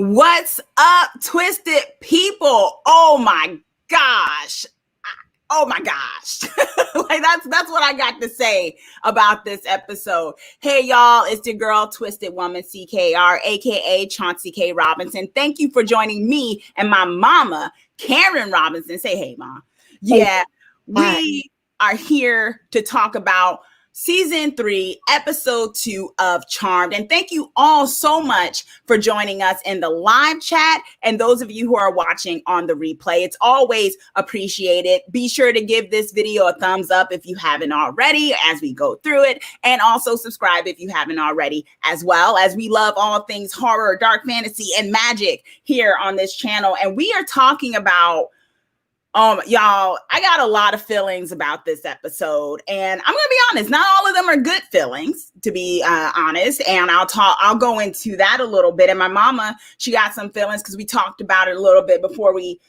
What's up, Twisted people? Oh my gosh. Oh my gosh. Like that's what I got to say about this episode. Hey y'all, it's your girl Twisted Woman CKR, aka Chauncey K. Robinson. Thank you for joining me and my mama, Karen Robinson. Say hey, Mom. Yeah, we are here to talk about Season 3, Episode 2 of Charmed. And thank you all so much for joining us in the live chat and those of you who are watching on the replay. It's always appreciated. Be sure to give this video a thumbs up if you haven't already as we go through it. And also subscribe if you haven't already as well, as we love all things horror, dark fantasy, and magic here on this channel. And we are talking about y'all, I got a lot of feelings about this episode, and I'm gonna be honest, not all of them are good feelings, to be honest. And I'll go into that a little bit. And my mama, she got some feelings because we talked about it a little bit before we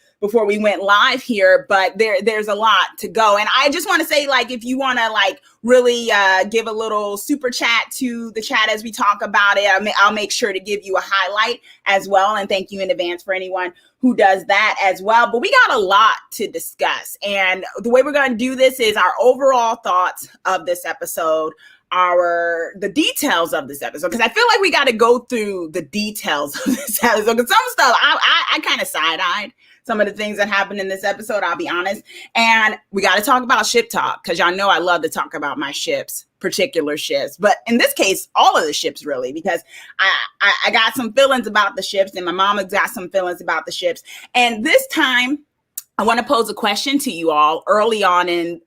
went live here, but there's a lot to go. And I just want to say, like, if you want to like really give a little super chat to the chat as we talk about it, I'll make sure to give you a highlight as well. And thank you in advance for anyone who does that as well. But we got a lot to discuss. And the way we're going to do this is our overall thoughts of this episode, the details of this episode, because I feel like we got to go through the details of this episode, because some stuff I kind of side-eyed some of the things that happened in this episode, I'll be honest. And we got to talk about ship talk, because y'all know I love to talk about my ships, particular ships. But in this case, all of the ships, really, because I got some feelings about the ships, and my mama got some feelings about the ships. And this time, I want to pose a question to you all early on in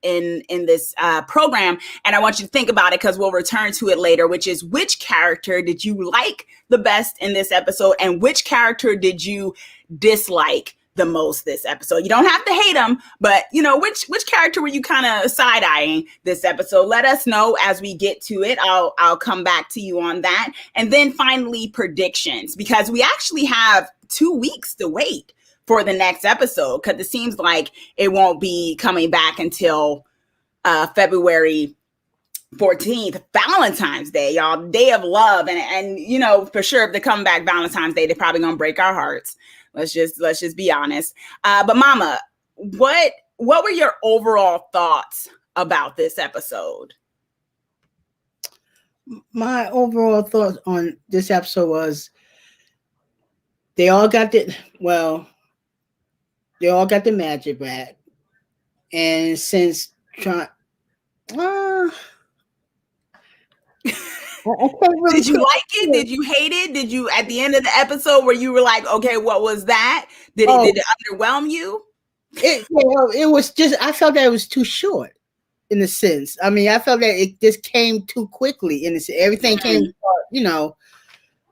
this program, and I want you to think about it because we'll return to it later, which is, which character did you like the best in this episode, and which character did you dislike the most this episode? You don't have to hate them, but you know, which character were you kind of side-eyeing this episode? Let us know as we get to it. I'll come back to you on that. And then finally, predictions, because we actually have 2 weeks to wait for the next episode, because it seems like it won't be coming back until February 14th, Valentine's Day, y'all, Day of Love. And you know, for sure, if they come back Valentine's Day, they're probably gonna break our hearts. Let's just be honest. But Mama, what were your overall thoughts about this episode? My overall thoughts on this episode was they all got the magic back. And since did you like it? Did you hate it? Did you, at the end of the episode, where you were like, okay, what was that? Did it underwhelm you? It was just, I felt that it was too short, in a sense. I mean, I felt that it just came too quickly. Everything came,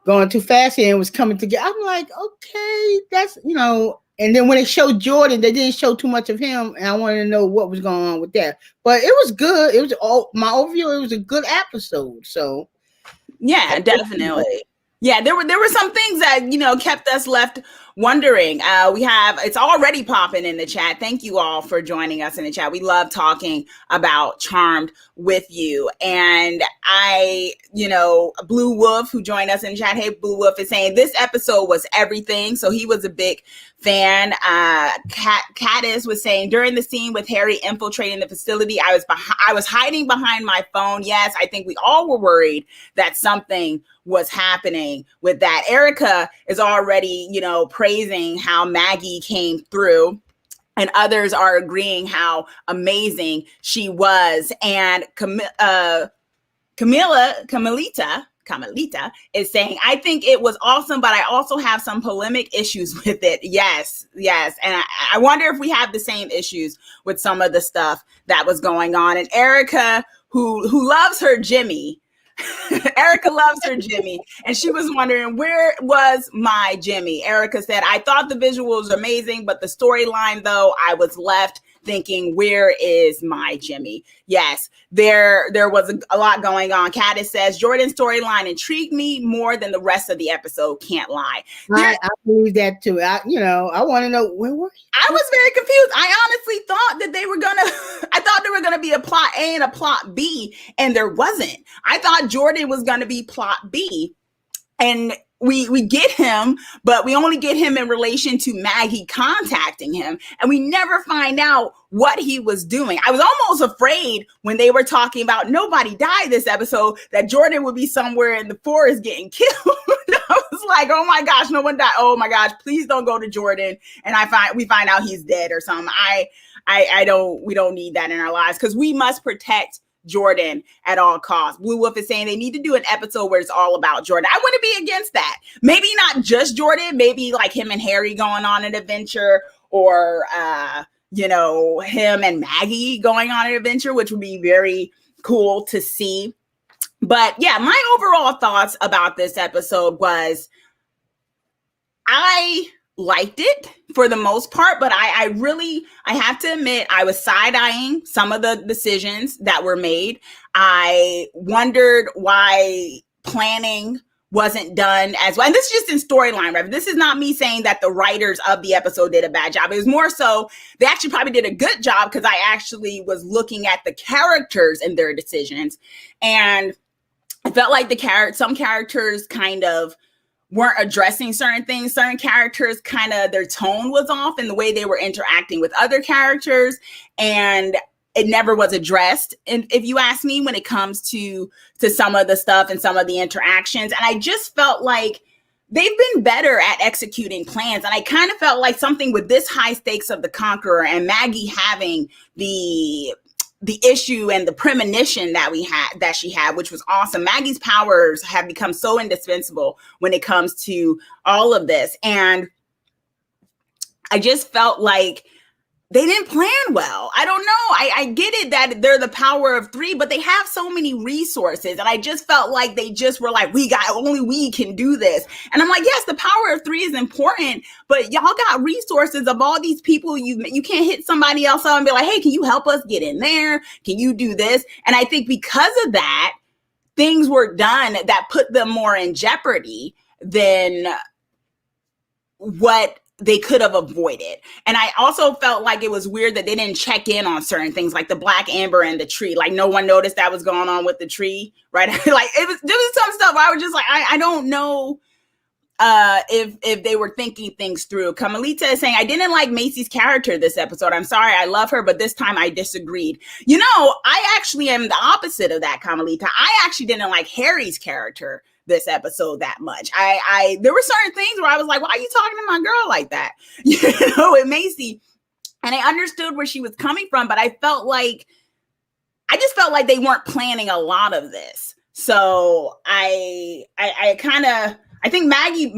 going too fast, and it was coming together. I'm like, okay, that's, and then when they showed Jordan, they didn't show too much of him, and I wanted to know what was going on with that. But it was good. It was my overview. It was a good episode. So. Yeah, definitely. Yeah, there were some things that, kept us left wondering. It's already popping in the chat. Thank you all for joining us in the chat. We love talking about Charmed with you. And Blue Wolf, who joined us in the chat, hey, Blue Wolf, is saying this episode was everything. So he was a big fan. Caddis was saying, during the scene with Harry infiltrating the facility, I was hiding behind my phone. Yes, I think we all were worried that something was happening with that. Erica is already, praising how Maggie came through, and others are agreeing how amazing she was. And Camelita is saying, I think it was awesome, but I also have some polemic issues with it. Yes. And I wonder if we have the same issues with some of the stuff that was going on. And Erica, who loves her Jimmy, Erica loves her Jimmy, and she was wondering, where was my Jimmy? Erica said, I thought the visuals were amazing, but the storyline, though, I was left thinking, where is my Jimmy? Yes, there was a lot going on. Caddis says, Jordan's storyline intrigued me more than the rest of the episode. Can't lie. I believe that too. I want to know, where were you? I was very confused. I honestly thought that I thought there were gonna be a plot A and a plot B, and there wasn't. I thought Jordan was gonna be plot B. And we get him, but we only get him in relation to Maggie contacting him, and we never find out what he was doing. I was almost afraid when they were talking about nobody died this episode that Jordan would be somewhere in the forest getting killed. I was like, oh my gosh, no one died. Oh my gosh, please don't go to Jordan and we find out he's dead or something. We don't need that in our lives, because we must protect Jordan at all costs. Blue Wolf is saying they need to do an episode where it's all about Jordan. I wouldn't be against that. Maybe not just Jordan, maybe like him and Harry going on an adventure, or him and Maggie going on an adventure, which would be very cool to see. But yeah, my overall thoughts about this episode was I liked it for the most part, but I have to admit, I was side-eyeing some of the decisions that were made. I wondered why planning wasn't done as well. And this is just in storyline, right? This is not me saying that the writers of the episode did a bad job. It was more so they actually probably did a good job, because I actually was looking at the characters and their decisions. And I felt like some characters kind of weren't addressing certain things. Certain characters their tone was off in the way they were interacting with other characters, and it never was addressed. And if you ask me, when it comes to some of the stuff and some of the interactions, and I just felt like they've been better at executing plans. And I kind of felt like something with this high stakes of the Conqueror and Maggie having the issue and the premonition that she had, which was awesome. Maggie's powers have become so indispensable when it comes to all of this. And I just felt like they didn't plan well. I don't know. I get it that they're the power of three, but they have so many resources. And I just felt like they just were like, only we can do this. And I'm like, yes, the power of three is important, but y'all got resources of all these people. You can't hit somebody else up and be like, hey, can you help us get in there? Can you do this? And I think because of that, things were done that put them more in jeopardy than what they could have avoided. And I also felt like it was weird that they didn't check in on certain things, like the black amber and the tree. Like no one noticed that was going on with the tree, right? Like there was some stuff I was just like, I don't know if they were thinking things through. Kamalita is saying, I didn't like Macy's character this episode. I'm sorry, I love her, but this time I disagreed. I actually am the opposite of that, Kamalita. I actually didn't like Harry's character this episode that much. There were certain things where I was like, why are you talking to my girl like that? With Macy. And I understood where she was coming from, but I just felt like they weren't planning a lot of this. So I think Maggie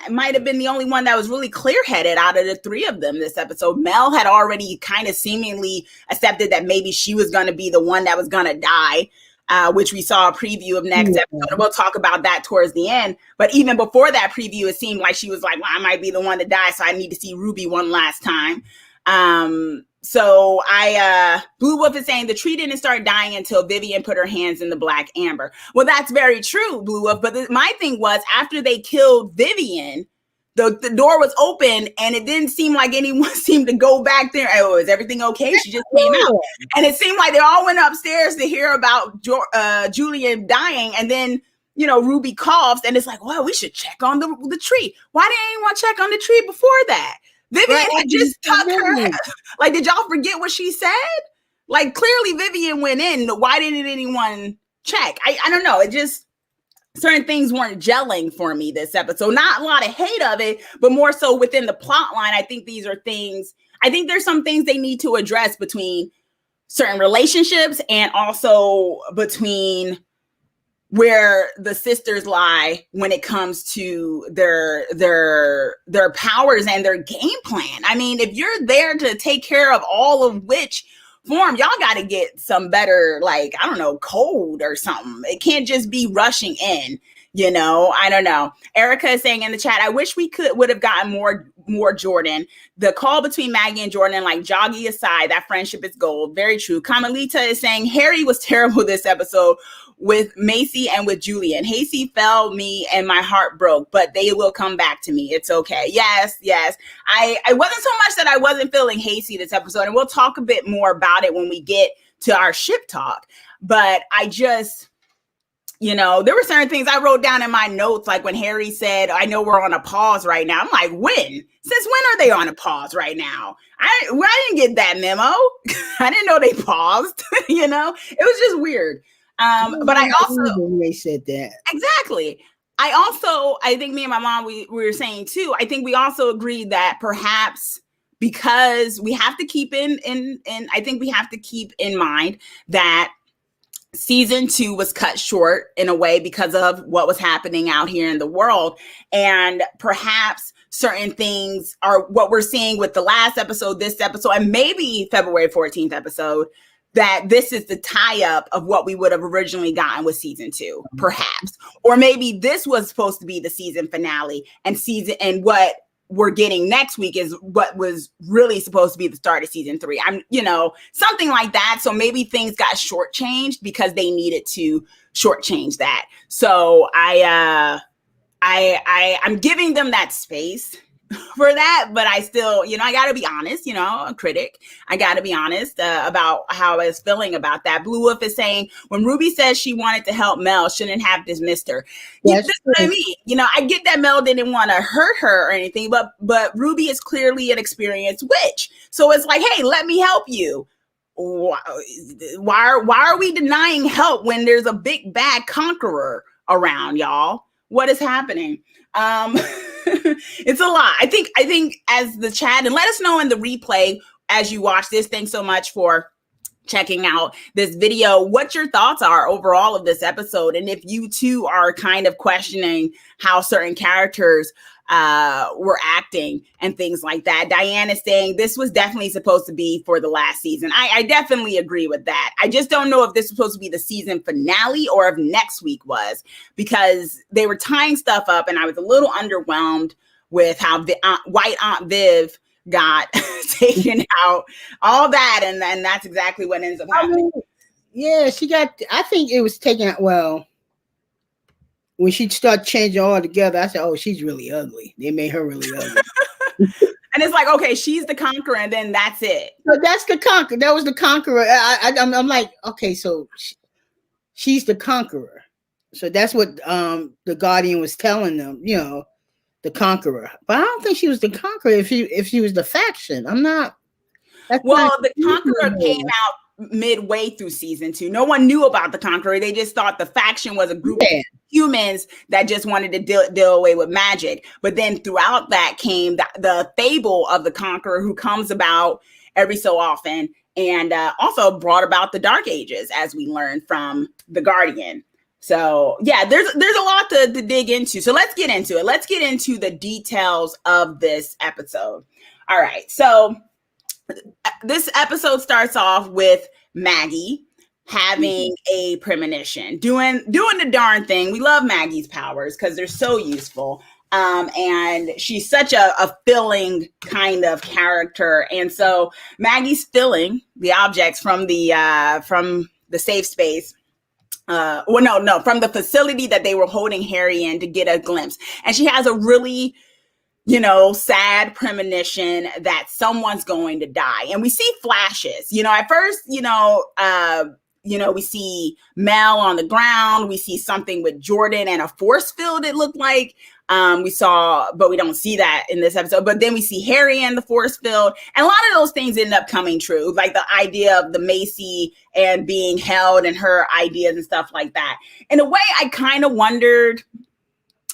might have been the only one that was really clear-headed out of the three of them this episode. Mel had already kind of seemingly accepted that maybe she was going to be the one that was going to die. Which we saw a preview of next episode. We'll talk about that towards the end. But even before that preview, it seemed like she was like, well, I might be the one to die, so I need to see Ruby one last time. So Blue Wolf is saying the tree didn't start dying until Vivian put her hands in the black amber. Well, that's very true, Blue Wolf. But my thing was, after they killed Vivian, the door was open, and it didn't seem like anyone seemed to go back there. Oh, is everything okay? She just came out. And it seemed like they all went upstairs to hear about Julian dying. And then, Ruby coughs, and it's like, well, we should check on the tree. Why didn't anyone check on the tree before that? Vivian had just tucked her. Like, did y'all forget what she said? Like, clearly Vivian went in. Why didn't anyone check? I don't know. It just... certain things weren't gelling for me this episode. Not a lot of hate of it, but more so within the plot line. I think there's some things they need to address between certain relationships, and also between where the sisters lie when it comes to their powers and their game plan. I mean, if you're there to take care of all of which form, y'all got to get some better, like, I don't know, code or something. It can't just be rushing in, I don't know. Erica is saying in the chat, I wish we would have gotten more Jordan. The call between Maggie and Jordan, like, joggy aside, that friendship is gold. Very true. Kamalita is saying Harry was terrible this episode with Macy and with Julian. Hacy fell me and my heart broke, but they will come back to me. It's okay. Yes. I wasn't so much that I wasn't feeling Hacy this episode, and we'll talk a bit more about it when we get to our ship talk. But you know, there were certain things I wrote down in my notes, like when Harry said, I know we're on a pause right now. I'm like, when? Since when are they on a pause right now? I didn't get that memo. I didn't know they paused, you know? It was just weird. But I also... When they said that. Exactly. I think me and my mom, we were saying too, I think we also agreed that perhaps because we have to keep I think we have to keep in mind that season 2 was cut short in a way because of what was happening out here in the world. And perhaps certain things are what we're seeing with the last episode, this episode, and maybe February 14th episode, that this is the tie-up of what we would have originally gotten with season 2, perhaps. Or maybe this was supposed to be the season finale, and what we're getting next week is what was really supposed to be the start of season 3. Something like that. So maybe things got shortchanged because they needed to shortchange that. So I'm giving them that space for that, but I still, I got to be honest, a critic. I got to be honest about how I was feeling about that. Blue Wolf is saying, when Ruby says she wanted to help Mel, shouldn't have dismissed her. That's what I mean. I get that Mel didn't want to hurt her or anything, but Ruby is clearly an experienced witch. So it's like, hey, let me help you. Why are we denying help when there's a big bad conqueror around, y'all? What is happening? It's a lot. I think as the chat, and let us know in the replay as you watch this. Thanks so much for checking out this video, what your thoughts are overall of this episode. And if you too are kind of questioning how certain characters were acting and things like that. Diane is saying this was definitely supposed to be for the last season. I definitely agree with that. I just don't know if this was supposed to be the season finale or if next week was, because they were tying stuff up and I was a little underwhelmed with how White Aunt Viv got taken out, all that, and then that's exactly what ends up happening. I think it was taken out. Well, when she started changing all together, I said, oh, she's really ugly. They made her really ugly. And it's like, okay, she's the conqueror, and then that's it. So that's the conqueror. That was the conqueror. I'm like, okay, so she's the conqueror. So that's what the Guardian was telling them, the conqueror. But I don't think she was the conqueror if she was the faction. I'm not. The conqueror came out midway through season 2. No one knew about the conqueror. They just thought the faction was a group of humans that just wanted to deal away with magic. But then throughout that came the fable of the conqueror, who comes about every so often, and also brought about the Dark Ages, as we learned from the Guardian. So yeah, there's a lot to dig into. So let's get into it. Let's get into the details of this episode. All right. So this episode starts off with Maggie having a premonition, doing the darn thing. We love Maggie's powers because they're so useful. And she's such a filling kind of character. And so Maggie's filling the objects from the safe space. From the facility that they were holding Harry in to get a glimpse. And she has a really, sad premonition that someone's going to die. And we see flashes, at first, we see Mel on the ground. We see something with Jordan and a force field, it looked like. We saw, but we don't see that in this episode. But then we see Harry and the force field. And a lot of those things end up coming true. Like the idea of the Macy and being held and her ideas and stuff like that. In a way, I kind of wondered,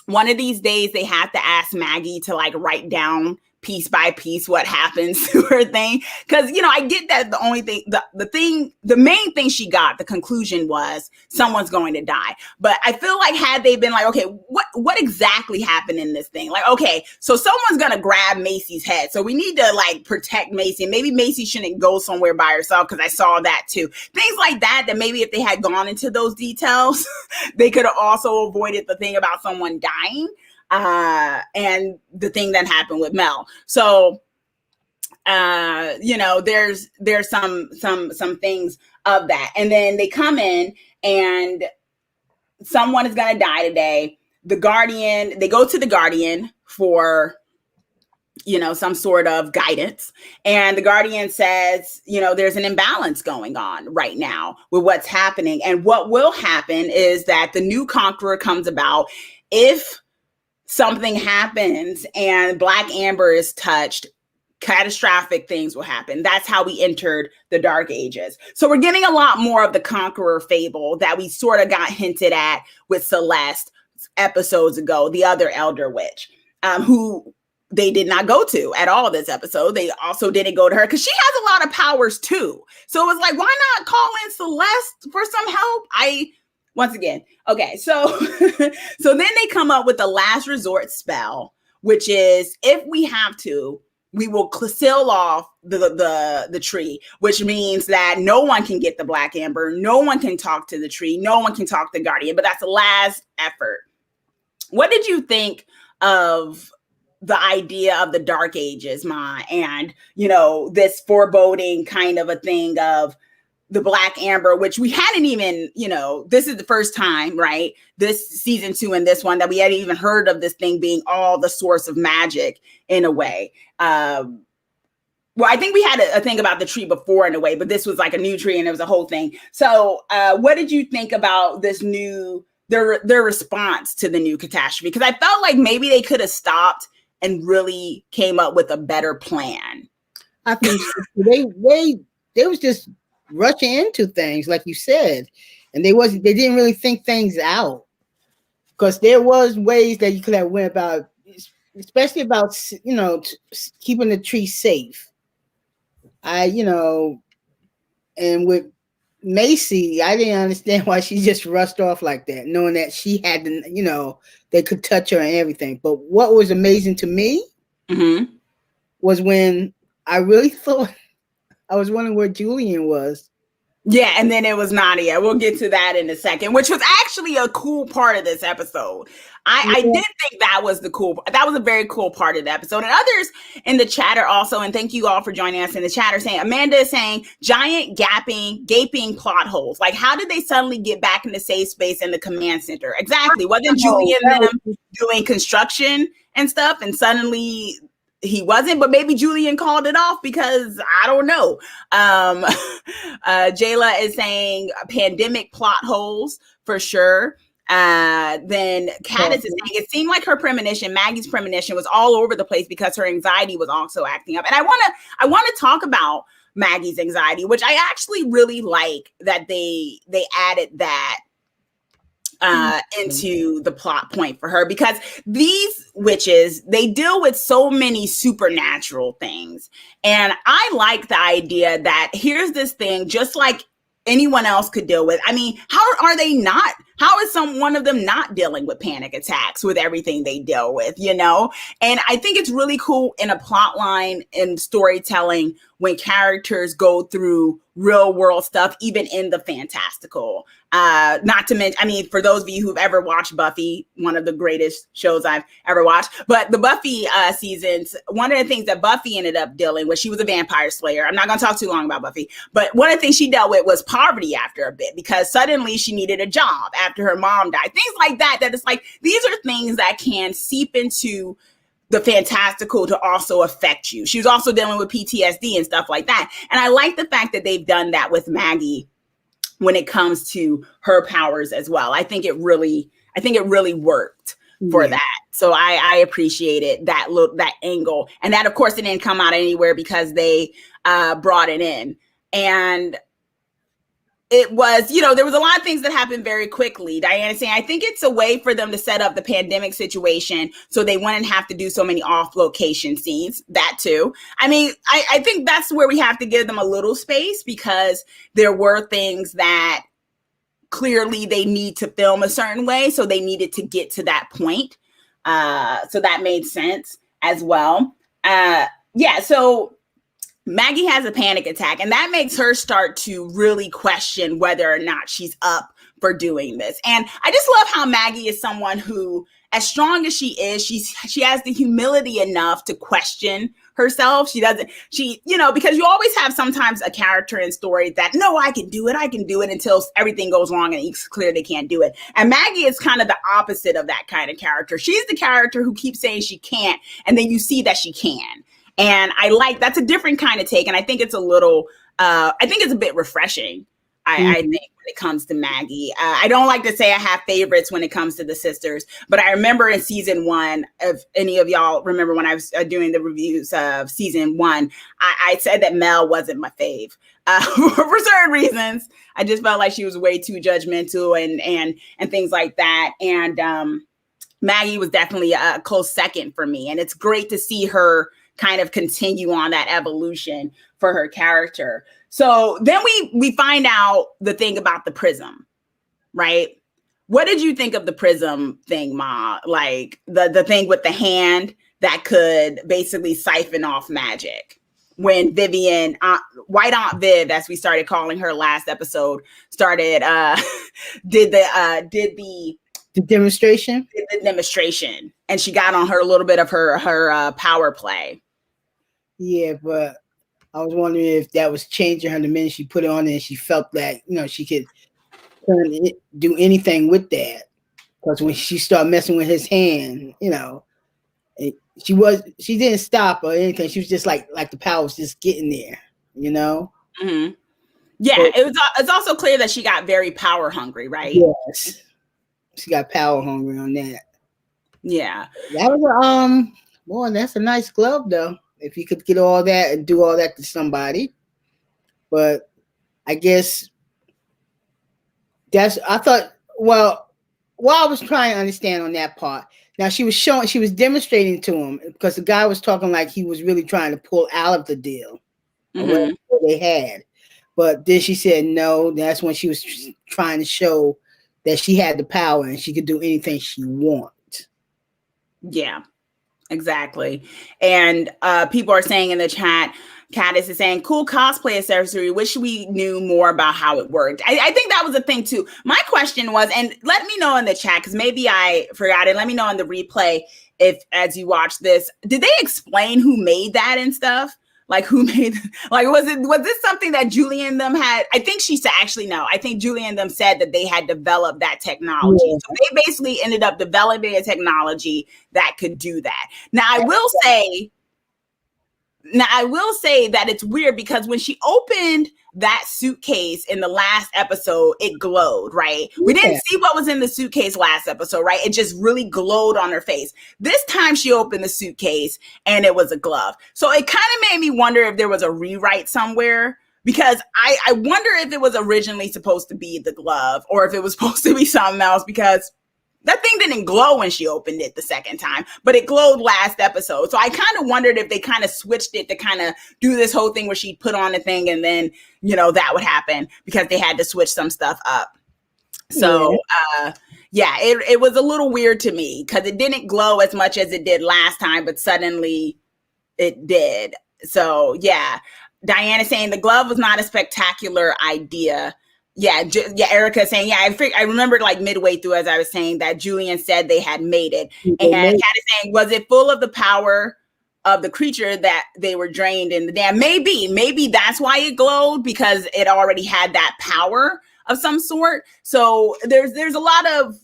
one of these days they have to ask Maggie to write down piece by piece what happens to her thing. Because, I get that the only thing, the main thing she got, the conclusion was someone's going to die. But I feel like had they been like, okay, what exactly happened in this thing? Like, okay, so someone's going to grab Macy's head. So we need to protect Macy. And maybe Macy shouldn't go somewhere by herself, because I saw that too. Things like that maybe if they had gone into those details, they could have also avoided the thing about someone dying. And the thing that happened with Mel. So, there's some things of that. And then they come in and someone is going to die today. They go to the Guardian for some sort of guidance. And the Guardian says, there's an imbalance going on right now with what's happening. And what will happen is that the new conqueror comes about if something happens and Black Amber is touched. Catastrophic things will happen. That's how we entered the Dark Ages. So we're getting a lot more of the conqueror fable that we sort of got hinted at with Celeste episodes ago, the other elder witch, who they did not go to at all this episode. They also didn't go to her because she has a lot of powers too. So it was like, why not call in Celeste for some help? Once again, okay. So then they come up with the last resort spell, which is if we have to, we will seal off the tree, which means that no one can get the Black Amber, no one can talk to the tree, no one can talk to the Guardian, but that's the last effort. What did you think of the idea of the Dark Ages, Ma, and, this foreboding kind of a thing of the Black Amber, which we hadn't even, this is the first time, right? This season 2 and this one that we hadn't even heard of this thing being all the source of magic in a way. Well, I think we had a thing about the tree before in a way, but this was like a new tree and it was a whole thing. So what did you think about this their response to the new catastrophe? Because I felt like maybe they could have stopped and really came up with a better plan. I think they was just rushing into things, like you said, and they didn't really think things out, because there was ways that you could have went about, especially about keeping the tree safe. And with Macy, I didn't understand why she just rushed off like that, knowing that she had to, they could touch her and everything. But what was amazing to me was when I really thought, I was wondering where Julian was. Yeah, and then it was Nadia. We'll get to that in a second, which was actually a cool part of this episode. I did think that was a very cool part of the episode. And others in the chat are also, and thank you all for joining us in the chat, are saying, Amanda is saying, giant gaping plot holes. Like, how did they suddenly get back in the safe space in the command center? Exactly. Wasn't Julian them doing construction and stuff, and suddenly he wasn't, but maybe Julian called it off because I don't know. Jayla is saying pandemic plot holes for sure. Then Candace is saying it seemed like her premonition, Maggie's premonition, was all over the place because her anxiety was also acting up. And I want to talk about Maggie's anxiety, which I actually really like that they added that into the plot point for her, because these witches, they deal with so many supernatural things. And I like the idea that here's this thing, just like anyone else could deal with. I mean, how is one of them not dealing with panic attacks with everything they deal with, And I think it's really cool in a plot line in storytelling when characters go through real world stuff, even in the fantastical. Not to mention, I mean, for those of you who've ever watched Buffy, one of the greatest shows I've ever watched, but the Buffy seasons, one of the things that Buffy ended up dealing with, she was a vampire slayer. I'm not going to talk too long about Buffy, but one of the things she dealt with was poverty after a bit, because suddenly she needed a job after her mom died. Things like that it's like, these are things that can seep into the fantastical to also affect you. She was also dealing with PTSD and stuff like that. And I like the fact that they've done that with Maggie when it comes to her powers as well. I think it really worked for that. So I appreciated that angle. And that, of course, it didn't come out anywhere because they brought it in. And it was, there was a lot of things that happened very quickly. Diana's saying, I think it's a way for them to set up the pandemic situation so they wouldn't have to do so many off-location scenes. That too. I mean, I think that's where we have to give them a little space, because there were things that clearly they need to film a certain way. So they needed to get to that point. So that made sense as well. So Maggie has a panic attack, and that makes her start to really question whether or not she's up for doing this. And I just love how Maggie is someone who, as strong as she is, she has the humility enough to question herself. Because you always have sometimes a character in stories that, no, I can do it until everything goes wrong and it's clear they can't do it. And Maggie is kind of the opposite of that kind of character. She's the character who keeps saying she can't, and then you see that she can. And that's a different kind of take. And I think it's a bit refreshing. I think when it comes to Maggie, I don't like to say I have favorites when it comes to the sisters, but I remember in season 1, if any of y'all remember when I was doing the reviews of season 1, I said that Mel wasn't my fave for certain reasons. I just felt like she was way too judgmental and things like that. And Maggie was definitely a close second for me. And it's great to see her kind of continue on that evolution for her character. So then we find out the thing about the prism, right? What did you think of the prism thing, Ma? Like the thing with the hand that could basically siphon off magic. When Vivian, White Aunt Viv, as we started calling her last episode, did the demonstration. The demonstration, and she got on her a little bit of her power play. Yeah, but I was wondering if that was changing her the minute she put it on and she felt that, she could do anything with that. Because when she started messing with his hand, she didn't stop or anything. She was just like the power was just getting there, Mm-hmm. Yeah, but it's also clear that she got very power hungry, right? Yes. She got power hungry on that. Yeah. That was boy, that's a nice glove though. If you could get all that and do all that to somebody. But I guess I was trying to understand on that part. Now she was demonstrating to him because the guy was talking like he was really trying to pull out of the deal. Mm-hmm. They had. But then she said no, that's when she was trying to show that she had the power and she could do anything she wants. Yeah. Exactly. And people are saying in the chat, Caddis is saying, cool cosplay accessory. Wish we knew more about how it worked. I think that was a thing too. My question was, and let me know in the chat, because maybe I forgot it. Let me know in the replay as you watch this, did they explain who made that and stuff? Like who made, like, was this something that Julian them had? I think she said, actually, no, I think Julian them said that they had developed that technology. Yeah. So they basically ended up developing a technology that could do that. Now, I will say that it's weird because when she opened that suitcase in the last episode, it glowed, right? We didn't see what was in the suitcase last episode, right? It just really glowed on her face. This time she opened the suitcase and it was a glove. So it kind of made me wonder if there was a rewrite somewhere, because I wonder if it was originally supposed to be the glove or if it was supposed to be something else, because that thing didn't glow when she opened it the second time, but it glowed last episode. So I kind of wondered if they kind of switched it to kind of do this whole thing where she'd put on a thing and then, that would happen because they had to switch some stuff up. So, it was a little weird to me because it didn't glow as much as it did last time, but suddenly it did. So, yeah. Diana saying the glove was not a spectacular idea. Yeah, Erica saying, I remembered like midway through as I was saying that Julian said they had made it. And Kat is saying, was it full of the power of the creature that they were drained in the dam? Maybe that's why it glowed, because it already had that power of some sort. So there's a lot of,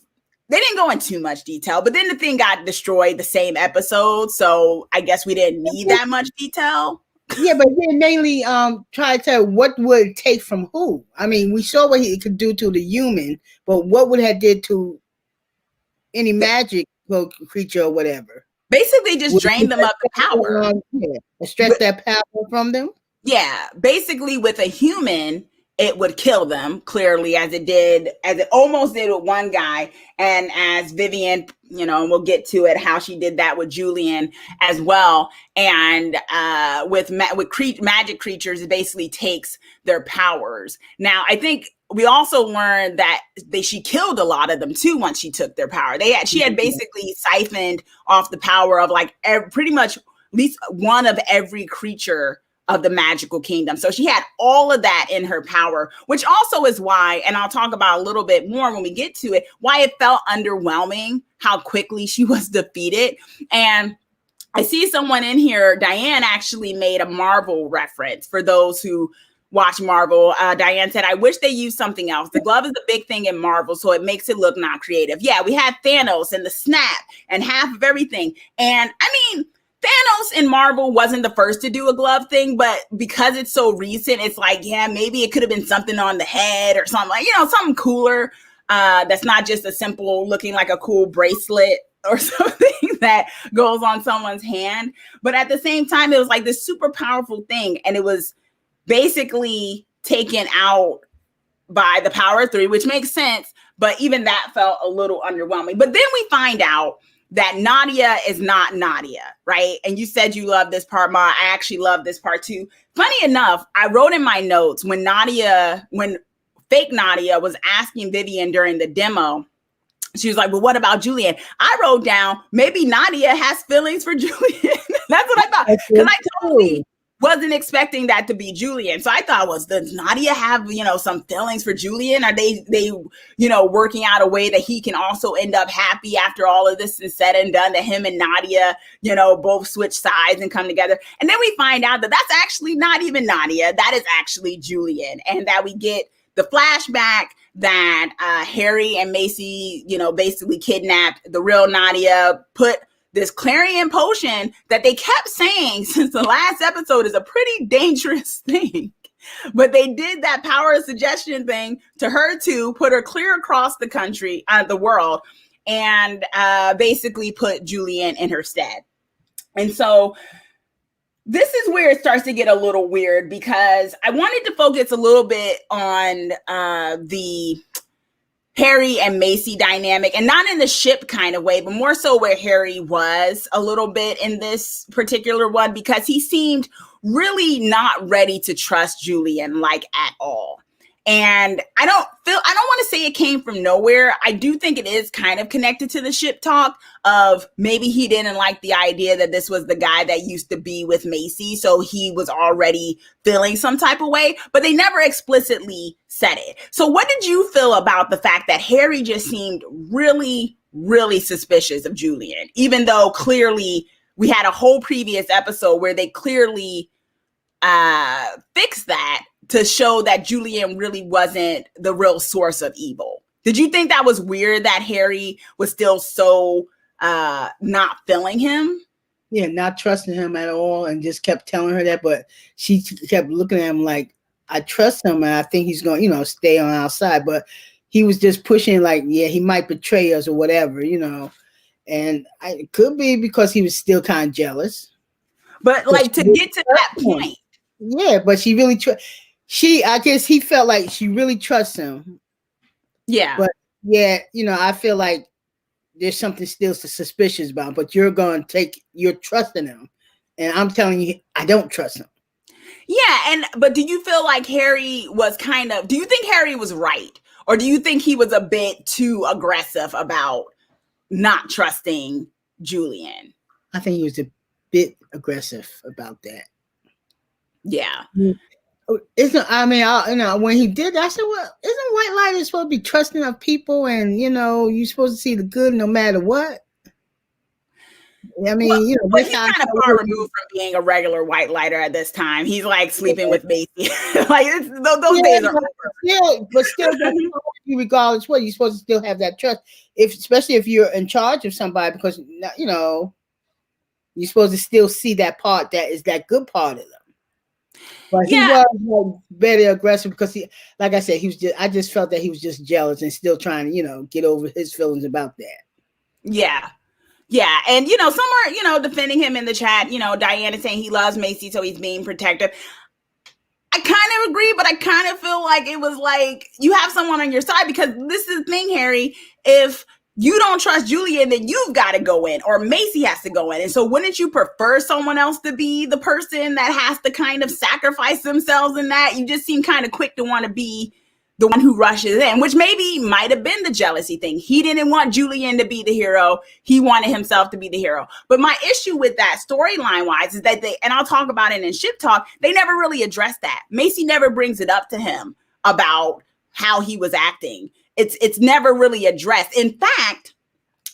they didn't go into too much detail, but then the thing got destroyed the same episode. So I guess we didn't need that much detail. Yeah, but they mainly try to tell what would it take from who. I mean, we saw what he could do to the human, but what would have did to any magic creature or whatever? Basically, just drain them of the power. Extract that power from them. Yeah, basically, with a human, it would kill them clearly, as it almost did with one guy, and as Vivian, and we'll get to it, how she did that with Julian as well. And with magic creatures, it basically takes their powers. Now, I think we also learned that she killed a lot of them too once she took their power. She had basically siphoned off the power of like pretty much at least one of every creature of the magical kingdom. So she had all of that in her power, which also is why, and I'll talk about a little bit more when we get to it, why it felt underwhelming how quickly she was defeated. And I see someone in here, Diane actually made a Marvel reference for those who watch Marvel. Diane said, I wish they used something else. The glove is a big thing in Marvel, so it makes it look not creative. Yeah, we had Thanos and the snap and half of everything. And I mean, Thanos in Marvel wasn't the first to do a glove thing, but because it's so recent, it's like, yeah, maybe it could have been something on the head or something like, something cooler. That's not just a simple looking like a cool bracelet or something that goes on someone's hand. But at the same time, it was like this super powerful thing. And it was basically taken out by the power of 3, which makes sense. But even that felt a little underwhelming. But then we find out that Nadia is not Nadia, right? And you said you love this part, Ma. I actually love this part too. Funny enough, I wrote in my notes when fake Nadia was asking Vivian during the demo, she was like, well, what about Julian? I wrote down, maybe Nadia has feelings for Julian. That's what I thought. Because I totally wasn't expecting that to be Julian. So I thought, does Nadia have, some feelings for Julian? Are they working out a way that he can also end up happy after all of this is said and done, that him and Nadia, both switch sides and come together? And then we find out that that's actually not even Nadia. That is actually Julian. And that we get the flashback that Harry and Macy, basically kidnapped the real Nadia, put this Clarion potion that they kept saying since the last episode is a pretty dangerous thing. But they did that power of suggestion thing to her too, put her clear across the country, the world, and basically put Julian in her stead. And so this is where it starts to get a little weird, because I wanted to focus a little bit on the Harry and Macy dynamic, and not in the ship kind of way, but more so where Harry was a little bit in this particular one, because he seemed really not ready to trust Julian, like, at all. And I don't want to say it came from nowhere. I do think it is kind of connected to the ship talk of maybe he didn't like the idea that this was the guy that used to be with Macy. So he was already feeling some type of way, but they never explicitly said it. So what did you feel about the fact that Harry just seemed really, really suspicious of Julian, even though clearly we had a whole previous episode where they clearly fixed that to show that Julian really wasn't the real source of evil? Did you think that was weird that Harry was still so not feeling him? Yeah, not trusting him at all, and just kept telling her that, but she kept looking at him like, I trust him and I think he's going to, stay on our side. But he was just pushing like, yeah, he might betray us or whatever, And it could be because he was still kind of jealous. But like, to get to that point. Yeah, but she really I guess he felt like she really trusts him. Yeah. But yeah, I feel like there's something still suspicious about him, but you're trusting him. And I'm telling you, I don't trust him. Yeah. But do you feel like Harry was do you think Harry was right? Or do you think he was a bit too aggressive about not trusting Julian? I think he was a bit aggressive about that. Yeah. When he did that, I said, well, isn't White Light supposed to be trusting of people, and you're supposed to see the good no matter what? I mean, but he's kind of far removed from being a regular White Lighter at this time. He's like sleeping with Macy. Like those days are over. Yeah, but still, regardless what, you're supposed to still have that trust, especially if you're in charge of somebody, because you're supposed to still see that part that is that good part of them. But he was very aggressive because like I said, I just felt that he was just jealous and still trying to, get over his feelings about that. Yeah. Yeah. And, some are, defending him in the chat. Diane is saying he loves Macy, so he's being protective. I kind of agree, but I kind of feel like it was like you have someone on your side, because this is the thing, Harry. If you don't trust Julian, then you've got to go in, or Macy has to go in. And so wouldn't you prefer someone else to be the person that has to kind of sacrifice themselves in that? You just seem kind of quick to want to be the one who rushes in, which maybe might have been the jealousy thing. He didn't want Julian to be the hero. He wanted himself to be the hero. But my issue with that storyline wise is that and I'll talk about it in Ship Talk, they never really addressed that. Macy never brings it up to him about how he was acting. It's never really addressed. In fact,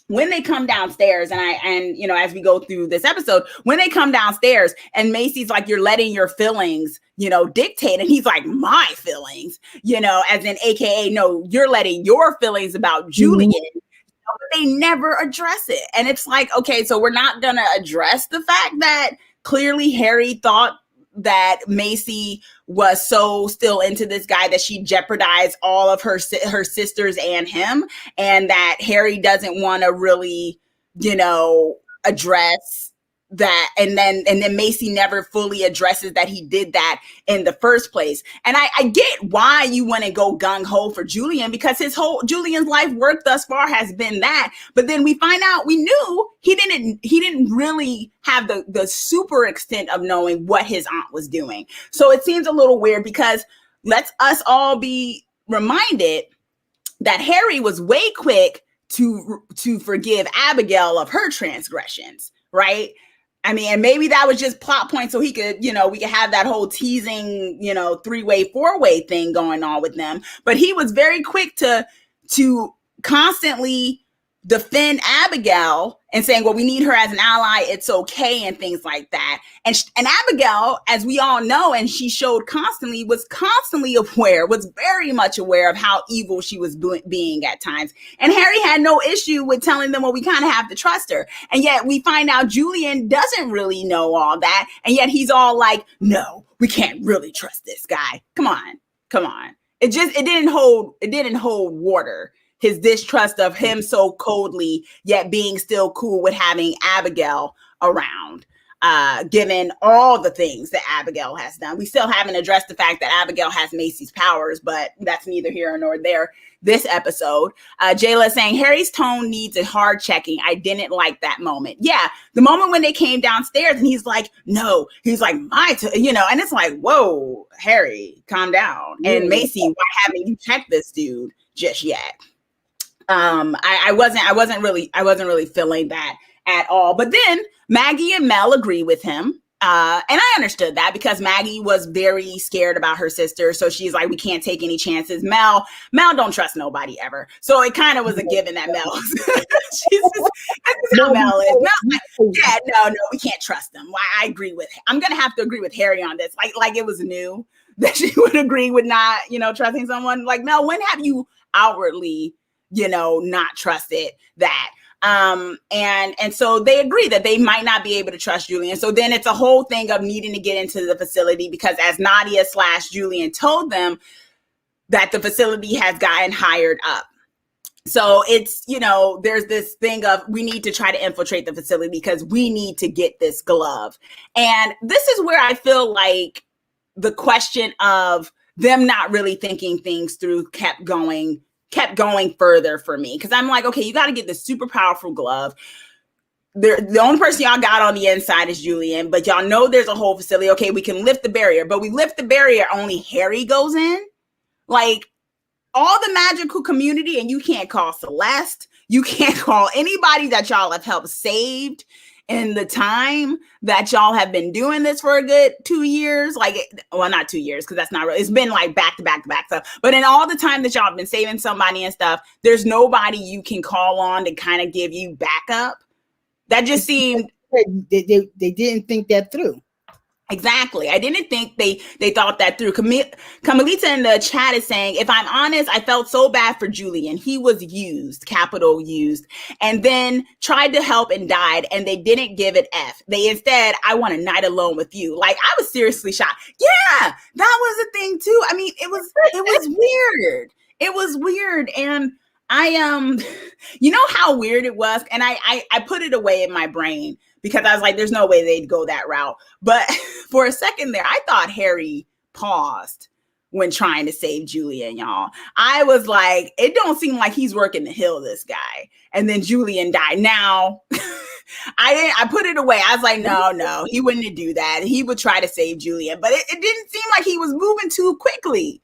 when they come downstairs, and you know, as we go through this episode, when they come downstairs and Macy's like, you're letting your feelings, you know, dictate, and he's like, my feelings, you know, as in AKA, no, you're letting your feelings about Julian. Mm-hmm. But they never address it. And it's like, okay, so we're not gonna address the fact that clearly Harry thought that Macy was so still into this guy that she jeopardized all of her sisters and him, and that Harry doesn't want to really, you know, address that, and then Macy never fully addresses that he did that in the first place. And I get why you want to go gung-ho for Julian, because Julian's life work thus far has been that. But then we find out, we knew he didn't really have the super extent of knowing what his aunt was doing. So it seems a little weird, because let's us all be reminded that Harry was way quick to forgive Abigail of her transgressions, right? I mean, and maybe that was just plot point so he could, you know, we could have that whole teasing, you know, 3-way, 4-way thing going on with them. But he was very quick to constantly defend Abigail and saying, well, we need her as an ally, it's okay, and things like that. And Abigail, as we all know, and she showed constantly, was very much aware of how evil she was being at times. And Harry had no issue with telling them, well, we kind of have to trust her. And yet we find out Julian doesn't really know all that. And yet he's all like, no, we can't really trust this guy. Come on. It didn't hold water. His distrust of him so coldly, yet being still cool with having Abigail around, given all the things that Abigail has done. We still haven't addressed the fact that Abigail has Macy's powers, but that's neither here nor there this episode. Jayla saying, Harry's tone needs a hard checking. I didn't like that moment. Yeah, the moment when they came downstairs and he's like, no, he's like, you know, and it's like, whoa, Harry, calm down. And Macy, why haven't you checked this dude just yet? I wasn't really feeling that at all. But then Maggie and Mel agree with him. And I understood that, because Maggie was very scared about her sister. So she's like, we can't take any chances. Mel don't trust nobody ever. So it kind of was a given that Mel, that's how Mel is. Mel, yeah, no, we can't trust them. I agree with him. I'm going to have to agree with Harry on this. Like it was new that she would agree with not, you know, trusting someone. Like, Mel, when have you outwardly, you know, not trusted that? And so they agree that they might not be able to trust Julian. So then it's a whole thing of needing to get into the facility, because as Nadia / Julian told them, that the facility has gotten hired up. So it's, you know, there's this thing of, we need to try to infiltrate the facility because we need to get this glove. And this is where I feel like the question of them not really thinking things through kept going further for me, because I'm like, okay, you got to get this super powerful glove. The only person y'all got on the inside is Julian, but y'all know there's a whole facility. Okay, we can lift the barrier, but we lift the barrier, only Harry goes in. Like, all the magical community, and you can't call Celeste, you can't call anybody that y'all have helped saved in the time that y'all have been doing this for a good 2 years. Like, well, not 2 years, because that's not real. It's been like back to back to back stuff. But in all the time that y'all have been saving somebody and stuff, there's nobody you can call on to kind of give you backup. That just seemed... They didn't think that through. Exactly. I didn't think they thought that through. Camelita in the chat is saying, if I'm honest, I felt so bad for Julian. He was used, capital used, and then tried to help and died, and they didn't give it F. They instead, I want a night alone with you. Like, I was seriously shocked. Yeah, that was a thing too. I mean, it was weird. It was weird. And I, you know how weird it was? And I put it away in my brain, because I was like, there's no way they'd go that route. But for a second there, I thought Harry paused when trying to save Julian, y'all. I was like, it don't seem like he's working to heal this guy. And then Julian died. Now, I put it away. I was like, no, he wouldn't do that. He would try to save Julian. But it didn't seem like he was moving too quickly.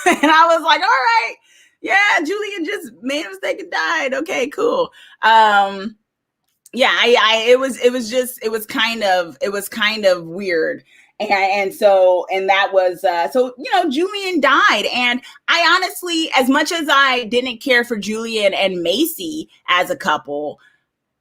And I was like, all right, yeah, Julian just made a mistake and died. Okay, cool. Yeah, it was kind of weird. And that was so, you know, Julian died. And I honestly, as much as I didn't care for Julian and Macy as a couple,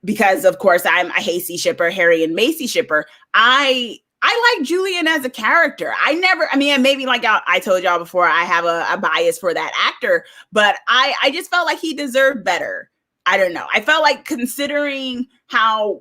because of course I'm a Hacy shipper, Harry and Macy shipper, I like Julian as a character. I mean, maybe like I told y'all before, I have a bias for that actor, but I just felt like he deserved better. I don't know. I felt like, considering how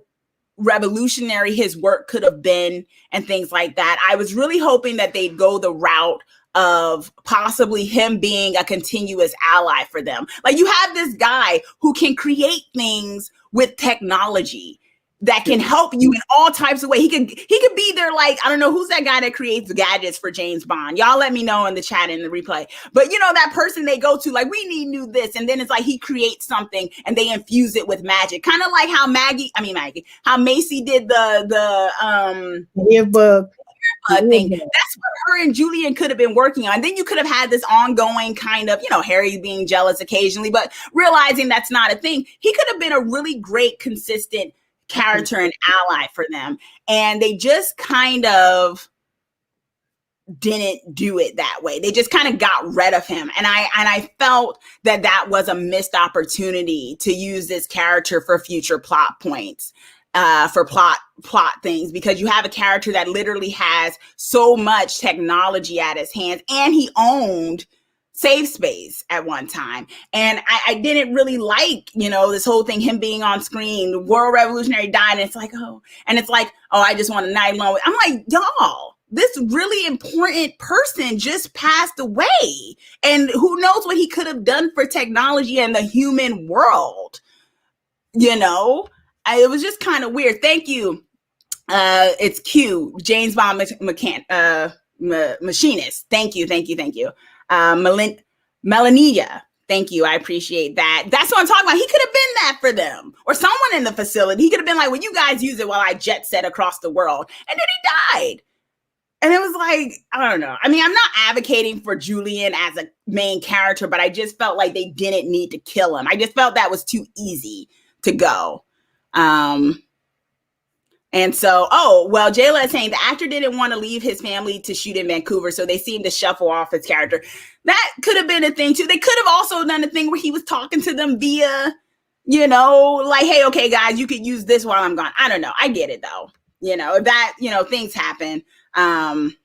revolutionary his work could have been and things like that, I was really hoping that they'd go the route of possibly him being a continuous ally for them. Like, you have this guy who can create things with technology that can help you in all types of ways. He could be there, like, I don't know, who's that guy that creates gadgets for James Bond? Y'all let me know in the chat, in the replay. But you know, that person they go to, like, we need new this, and then it's like he creates something and they infuse it with magic. Kind of like how how Macy did the earbud thing. That's what her and Julian could have been working on. Then you could have had this ongoing kind of, you know, Harry being jealous occasionally, but realizing that's not a thing. He could have been a really great, consistent character and ally for them. And they just kind of didn't do it that way. They just kind of got rid of him. And I felt that was a missed opportunity to use this character for future plot points. For plot things, because you have a character that literally has so much technology at his hands, and he owned Safe Space at one time. And I didn't really like, you know, this whole thing, him being on screen, the World Revolutionary died, and it's like, I just want a night alone. I'm like, y'all, this really important person just passed away, and who knows what he could have done for technology and the human world, you know? It was just kind of weird. Thank you. It's Q, James Bond machinist. Thank you. Melania, thank you. I appreciate that. That's what I'm talking about. He could have been that for them, or someone in the facility. He could have been like, well, you guys use it while I jet set across the world. And then he died. And it was like, I don't know. I mean, I'm not advocating for Julian as a main character, but I just felt like they didn't need to kill him. I just felt that was too easy to go. And so, Jayla is saying the actor didn't want to leave his family to shoot in Vancouver, so they seemed to shuffle off his character. That could have been a thing too. They could have also done a thing where he was talking to them via, you know, like, hey, okay, guys, you could use this while I'm gone. I don't know. I get it though. You know, that, you know, things happen. And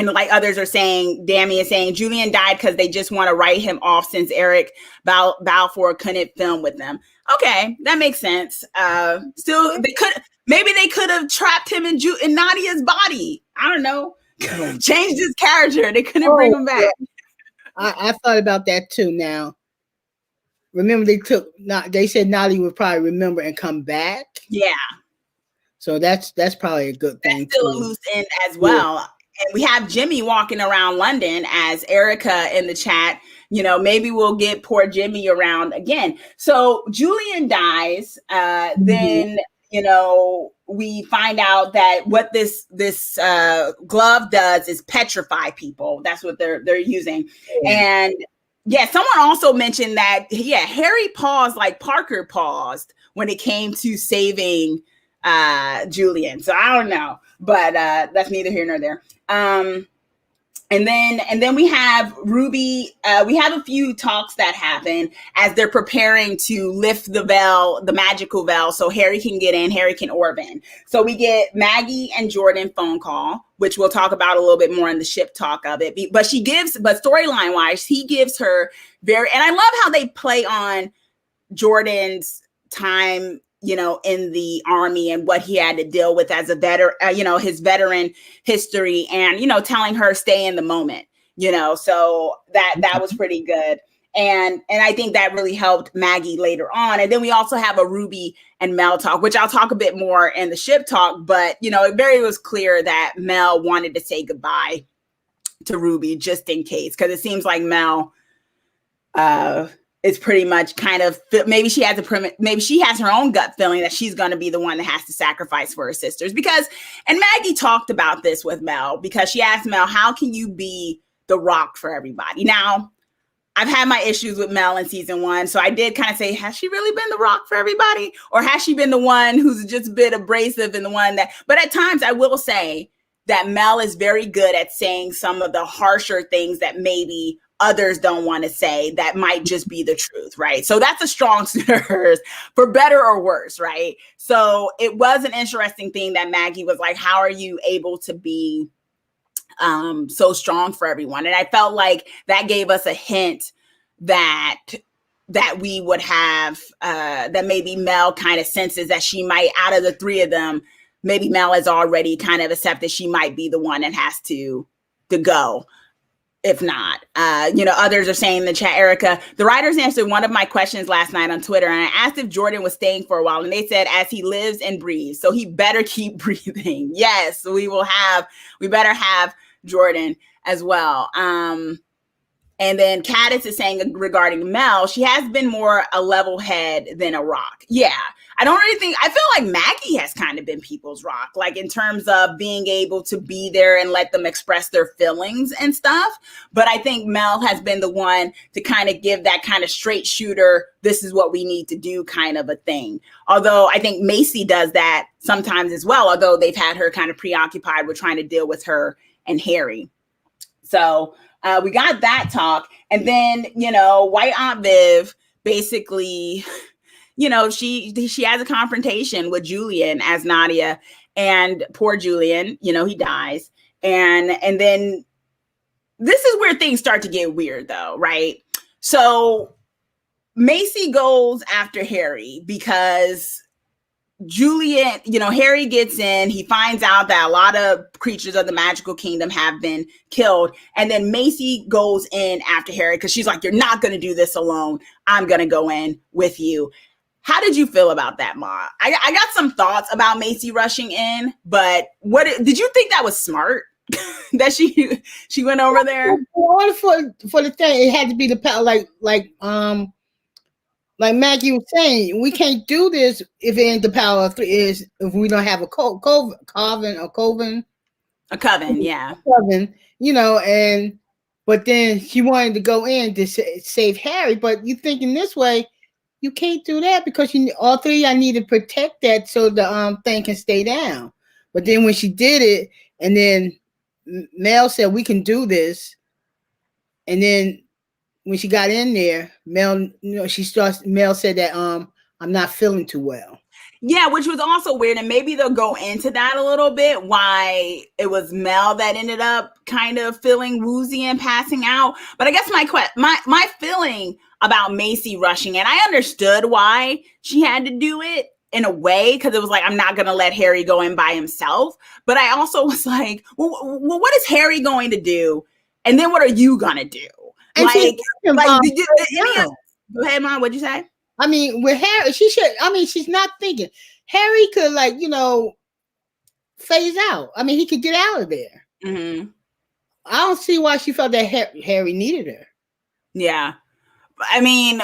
like others are saying, Dammy is saying, Julian died because they just want to write him off since Eric Balfour couldn't film with them. Okay, that makes sense. Still, they could have trapped him in Nadia's body. I don't know. Changed his character. They couldn't bring him back. I thought about that too. Now, remember they said Nadia would probably remember and come back. Yeah. So that's probably a good thing. That's still a loose end as well. Yeah. And we have Jimmy walking around London, as Erica in the chat, you know, maybe we'll get poor Jimmy around again. So Julian dies. Then, you know, we find out that what this glove does is petrify people. That's what they're using. Yeah. And yeah, someone also mentioned that, Harry paused like Parker paused when it came to saving Julian. So I don't know, but that's neither here nor there. And then we have Ruby. We have a few talks that happen as they're preparing to lift the veil, the magical veil, so Harry can get in, Harry can orb in. So we get Maggie and Jordan phone call, which we'll talk about a little bit more in the ship talk of it. But storyline wise, he gives her and I love how they play on Jordan's time, you know, in the army and what he had to deal with as a veteran, you know, his veteran history, and, you know, telling her stay in the moment, you know, so that was pretty good. And I think that really helped Maggie later on. And then we also have a Ruby and Mel talk, which I'll talk a bit more in the ship talk, but, you know, it was clear that Mel wanted to say goodbye to Ruby just in case, because it seems like Mel, it's pretty much kind of, maybe she has her own gut feeling that she's going to be the one that has to sacrifice for her sisters, and Maggie talked about this with Mel, because she asked Mel, how can you be the rock for everybody? Now, I've had my issues with Mel in season 1. So I did kind of say, has she really been the rock for everybody? Or has she been the one who's just a bit abrasive and the one that, but at times I will say that Mel is very good at saying some of the harsher things that maybe others don't want to say that might just be the truth, right? So that's a strong suit of hers, for better or worse, right? So it was an interesting thing that Maggie was like, how are you able to be so strong for everyone? And I felt like that gave us a hint that we would have, that maybe Mel kind of senses that she might, out of the 3 of them, maybe Mel has already kind of accepted she might be the one that has to go. If not, others are saying in the chat, Erica, the writers answered one of my questions last night on Twitter, and I asked if Jordan was staying for a while, and they said, as he lives and breathes, so he better keep breathing. Yes, we better have Jordan as well. And then Caddis is saying regarding Mel, she has been more a level head than a rock. Yeah, I don't really think, I feel like Maggie has kind of been people's rock, like in terms of being able to be there and let them express their feelings and stuff. But I think Mel has been the one to kind of give that kind of straight shooter, this is what we need to do kind of a thing. Although I think Macy does that sometimes as well, although they've had her kind of preoccupied with trying to deal with her and Harry. So we got that talk. And then, White Aunt Viv basically, she has a confrontation with Julian as Nadia, and poor Julian, he dies. And then this is where things start to get weird though, right? So Macy goes after Harry because Julian, Harry gets in, he finds out that a lot of creatures of the magical kingdom have been killed. And then Macy goes in after Harry because she's like, you're not going to do this alone. I'm going to go in with you. How did you feel about that, Ma? I got some thoughts about Macy rushing in, but did you think that was smart that she went over there? For the thing, it had to be the power, like Maggie was saying, we can't do this if it ain't the power of 3. Is if we don't have a coven, yeah, and but then she wanted to go in to save Harry. But you thinking this way, you can't do that because all 3 I need to protect that so the thing can stay down. But then when she did it, and then Mel said we can do this, and then when she got in there, Mel, Mel said that I'm not feeling too well. Yeah, which was also weird, and maybe they'll go into that a little bit, why it was Mel that ended up kind of feeling woozy and passing out. But I guess my feeling about Macy rushing, and I understood why she had to do it in a way, because it was like, I'm not going to let Harry go in by himself. But I also was like, well, what is Harry going to do? And then what are you going to do? Go ahead, Mom. What'd you say? I mean, with Harry, she's not thinking. Harry could, phase out. I mean, he could get out of there. Mm-hmm. I don't see why she felt that Harry needed her. Yeah. I mean,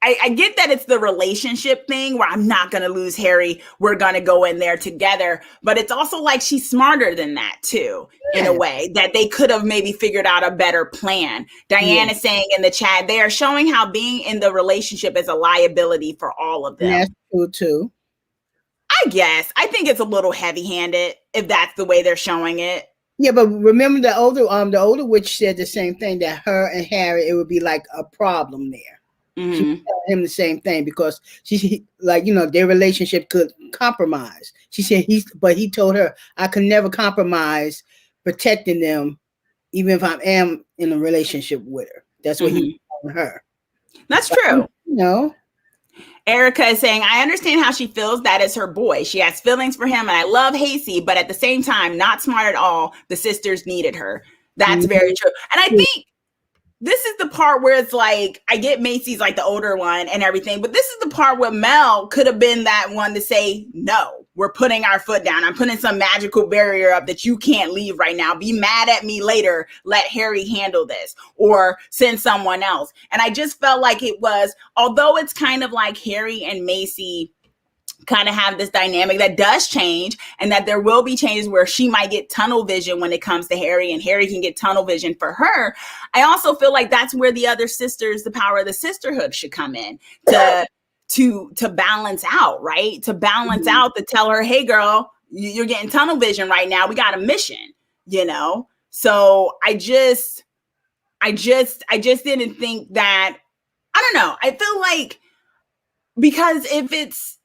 I get that it's the relationship thing where I'm not going to lose Harry. We're going to go in there together. But it's also like she's smarter than that, too, in a way that they could have maybe figured out a better plan. Diane is saying in the chat, they are showing how being in the relationship is a liability for all of them. That's true, too. I guess. I think it's a little heavy-handed if that's the way they're showing it. Yeah, but remember the older witch said the same thing, that her and Harry, it would be like a problem there. Mm-hmm. She was telling him the same thing because their relationship could compromise. She said he told her, I could never compromise protecting them, even if I am in a relationship with her. That's what he was telling her. That's true. Erica is saying, I understand how she feels. That is her boy. She has feelings for him, and I love Hacy, but at the same time, not smart at all. The sisters needed her. That's very true. And I think this is the part where it's like, I get Macy's like the older one and everything, but this is the part where Mel could have been that one to say, no, we're putting our foot down. I'm putting some magical barrier up that you can't leave right now. Be mad at me later. Let Harry handle this or send someone else. And I just felt like it was, although it's kind of like Harry and Macy kind of have this dynamic that does change, and that there will be changes where she might get tunnel vision when it comes to Harry, and Harry can get tunnel vision for her. I also feel like that's where the other sisters, the power of the sisterhood, should come in to balance out, right? To balance out, to tell her, hey girl, you're getting tunnel vision right now. We got a mission, you know? So I just didn't think that, I don't know. I feel like, because if it's,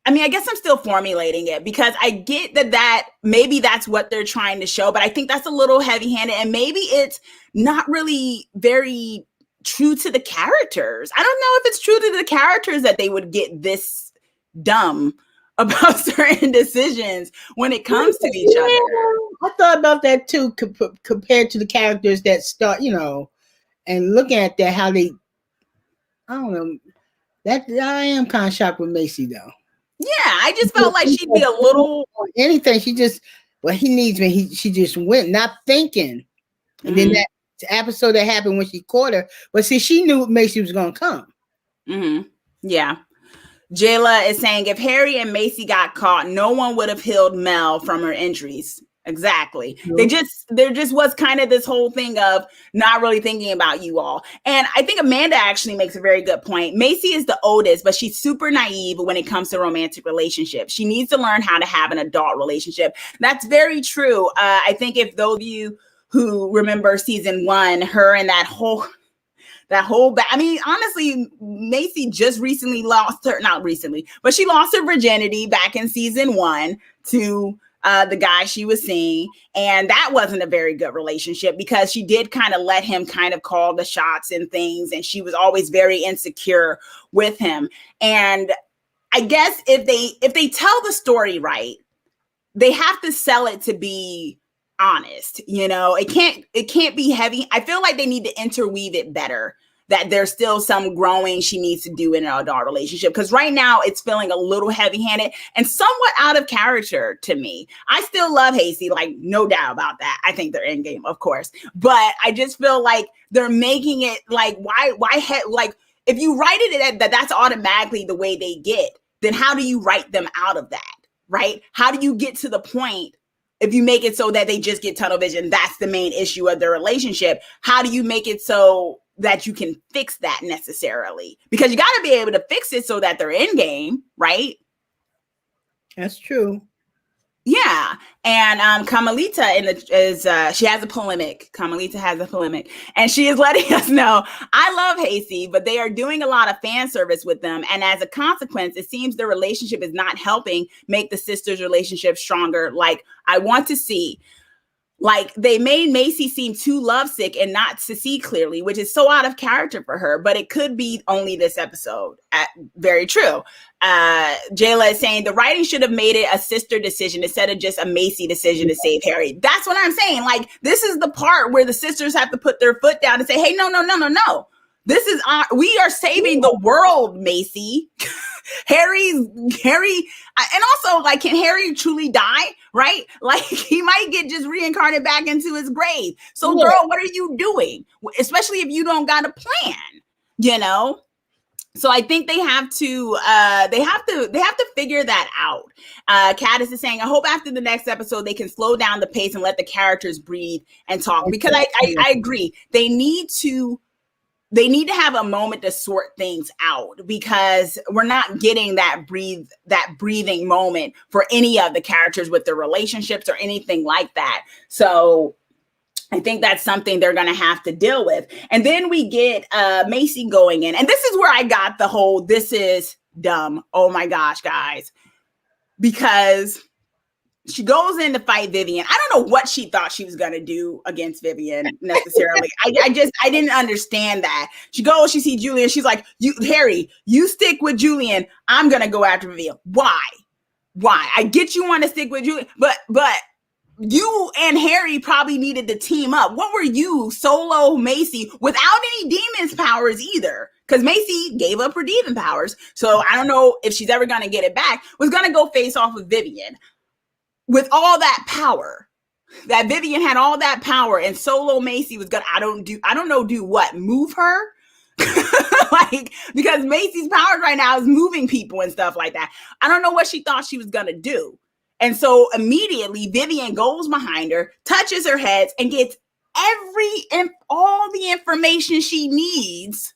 I mean, I guess I'm still formulating it, because I get that maybe that's what they're trying to show, but I think that's a little heavy-handed, and maybe it's not really very true to the characters. I don't know if it's true to the characters that they would get this dumb about certain decisions when it comes to each other. I thought about that too, compared to the characters that start, you know, and looking at that, how they, I don't know, that I am kind of shocked with Macy though. Yeah, I just felt like she'd be a little anything. She just, well, he needs me. She just went, not thinking. And then that episode that happened when she caught her, but see, she knew Macy was gonna come. Yeah. Jayla is saying, if Harry and Macy got caught, no one would have healed Mel from her injuries. Exactly. There just was kind of this whole thing of not really thinking about you all. And I think Amanda actually makes a very good point. Macy is the oldest, but she's super naive when it comes to romantic relationships. She needs to learn how to have an adult relationship. That's very true. I think if those of you who remember season 1, her and that whole I mean, honestly, Macy just recently not recently, but she lost her virginity back in season 1 to the guy she was seeing. And that wasn't a very good relationship, because she did kind of let him kind of call the shots and things. And she was always very insecure with him. And I guess if they tell the story right, they have to sell it to be honest. You know, it can't be heavy. I feel like they need to interweave it better, that there's still some growing she needs to do in an adult relationship. Because right now it's feeling a little heavy-handed and somewhat out of character to me. I still love Hacy, like no doubt about that. I think they're in game, of course. But I just feel like they're making it like, like if you write it that's automatically the way they get, then how do you write them out of that, right? How do you get to the point if you make it so that they just get tunnel vision? That's the main issue of their relationship. How do you make it so that you can fix that necessarily? Because you got to be able to fix it so that they're in game, right? That's true. Yeah. And Carmelita she has a polemic. Carmelita has a polemic, and she is letting us know, I love Hacy, but they are doing a lot of fan service with them. And as a consequence, it seems the relationship is not helping make the sisters' relationship stronger. Like I want to see. Like they made Macy seem too lovesick and not to see clearly, which is so out of character for her, but it could be only this episode. Very true. Jayla is saying the writing should have made it a sister decision instead of just a Macy decision to save Harry. That's what I'm saying. Like this is the part where the sisters have to put their foot down and say, hey, no. This is we are saving the world, Macy. Harry, and also like, can Harry truly die? Right? Like he might get just reincarnated back into his grave. So girl, what are you doing? Especially if you don't got a plan, you know? So I think they have to figure that out. Caddis is saying, I hope after the next episode they can slow down the pace and let the characters breathe and talk, because I agree. They need to have a moment to sort things out, because we're not getting that breathing moment for any of the characters with their relationships or anything like that. So I think that's something they're going to have to deal with. And then we get Macy going in. And this is where I got the whole, this is dumb. Oh my gosh, guys. Because she goes in to fight Vivian. I don't know what she thought she was going to do against Vivian necessarily. I didn't understand that. She goes, she sees Julian. She's like, Harry, you stick with Julian. I'm going to go after Vivian. Why? I get you want to stick with Julian, but you and Harry probably needed to team up. What were you, solo Macy, without any demons powers either? Because Macy gave up her demon powers. So I don't know if she's ever going to get it back. Was going to go face off with Vivian. With all that power, that Vivian had all that power, and solo Macy was gonna, do what? Move her? Like, because Macy's powers right now is moving people and stuff like that. I don't know what she thought she was going to do. And so immediately Vivian goes behind her, touches her head, and gets all the information she needs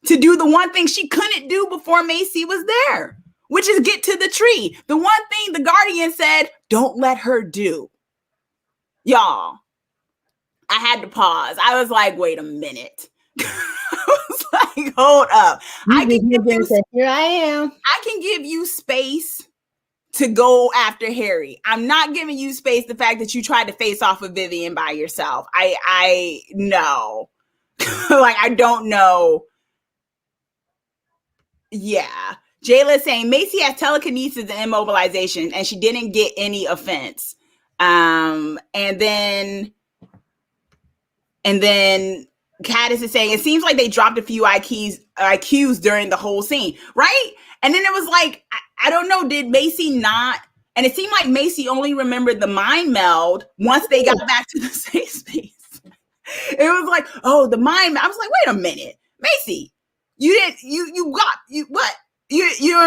to do the one thing she couldn't do before Macy was there, which is get to the tree. The one thing the Guardian said, don't let her do. Y'all, I had to pause. I was like, wait a minute. I was like, hold up. Here I am. I can give you space to go after Harry. I'm not giving you space the fact that you tried to face off with Vivian by yourself. I know. Like, I don't know. Yeah. Jayla saying Macy has telekinesis and immobilization, and she didn't get any offense. And then Caddis is saying it seems like they dropped a few IQs during the whole scene, right? And then it was like, I don't know, did Macy not? And it seemed like Macy only remembered the mind meld once they got back to the safe space. It was like, oh, the mind meld. I was like, wait a minute, Macy, you don't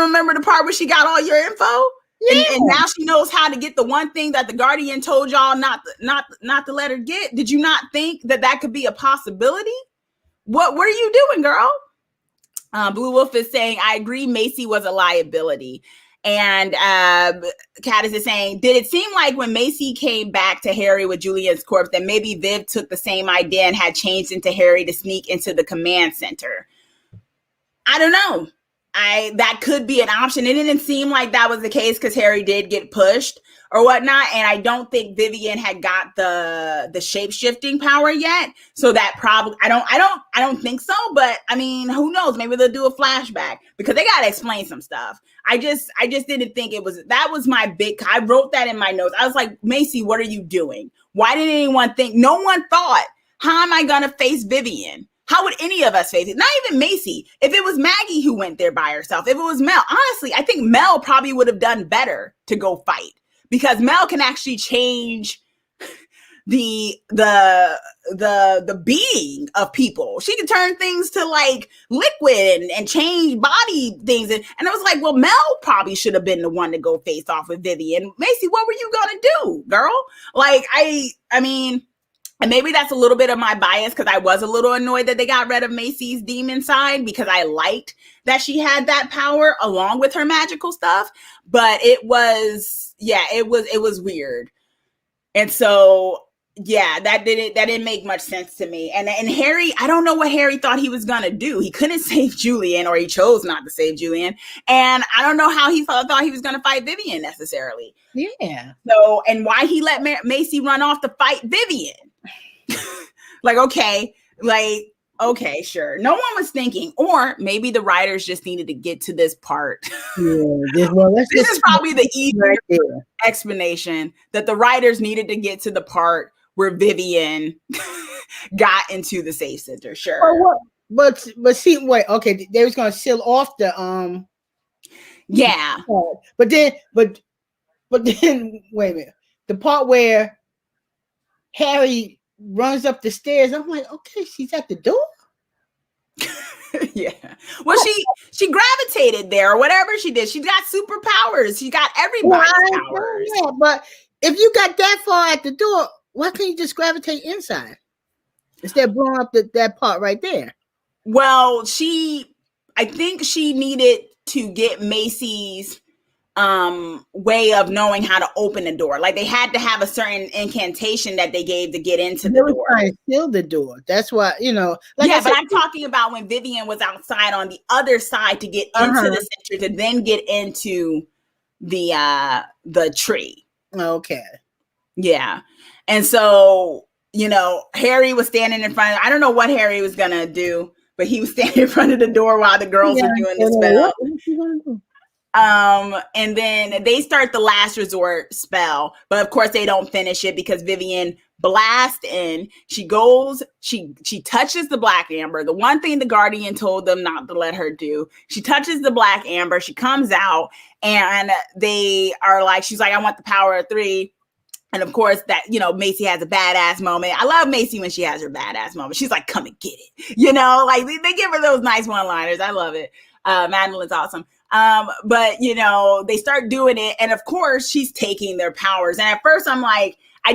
remember the part where she got all your info? Yeah. And now she knows how to get the one thing that the Guardian told y'all not to let her get. Did you not think that could be a possibility? What are you doing, girl? Blue Wolf is saying, I agree, Macy was a liability. And Caddis is saying, did it seem like when Macy came back to Harry with Julian's corpse that maybe Viv took the same idea and had changed into Harry to sneak into the command center? I don't know. That could be an option. It didn't seem like that was the case because Harry did get pushed or whatnot. And I don't think Vivian had got the shape-shifting power yet. So that probably, I don't think so, but I mean, who knows? Maybe they'll do a flashback because they got to explain some stuff. I just didn't think that was my big, I wrote that in my notes. I was like, Macy, what are you doing? Why didn't anyone think? No one thought, how am I going to face Vivian? How would any of us face it? Not even Macy. If it was Maggie who went there by herself, if it was Mel, honestly, I think Mel probably would have done better to go fight because Mel can actually change the being of people. She can turn things to like liquid and change body things. And I was like, well, Mel probably should have been the one to go face off with Vivian. Macy, what were you going to do, girl? Like, I mean, and maybe that's a little bit of my bias because I was a little annoyed that they got rid of Macy's demon side because I liked that she had that power along with her magical stuff. But it was weird. And so, yeah, that didn't make much sense to me. And Harry, I don't know what Harry thought he was going to do. He couldn't save Julian, or he chose not to save Julian. And I don't know how he thought he was going to fight Vivian necessarily. Yeah. So, and why he let Macy run off to fight Vivian. Like, okay, sure. No one was thinking, or maybe the writers just needed to get to this part. Yeah, this is probably the easier explanation that the writers needed to get to the part where Vivian got into the safe center. Sure. But see, wait, okay, they was gonna seal off the yeah. But then wait a minute. The part where Harry runs up the stairs, I'm like, okay, she's at the door. Yeah. Well, she gravitated there or whatever she did. She got superpowers. She got everybody's powers. Yeah, but if you got that far at the door, why can't you just gravitate inside instead of blowing up that part right there? Well, I think she needed to get Macy's way of knowing how to open the door. Like they had to have a certain incantation that they gave to get into the door. Trying to seal the door. That's why, but I'm talking about when Vivian was outside on the other side to get into the center to then get into the tree. Okay. Yeah. And so, Harry was standing in front of, I don't know what Harry was gonna do, but he was standing in front of the door while the girls were doing the spell. What was he gonna do? And then they start the last resort spell, but of course they don't finish it because Vivian blasts in. She goes, she touches the black amber, the one thing the Guardian told them not to let her do. She touches the black amber, she comes out, and they are like, she's like, I want the power of 3. And of course, that, you know, Macy has a badass moment. I love Macy when she has her badass moment. She's like, come and get it. You know, like they give her those nice one-liners. I love it. Madeline's awesome. But, you know, they start doing it. And of course, she's taking their powers. And at first, I'm like, I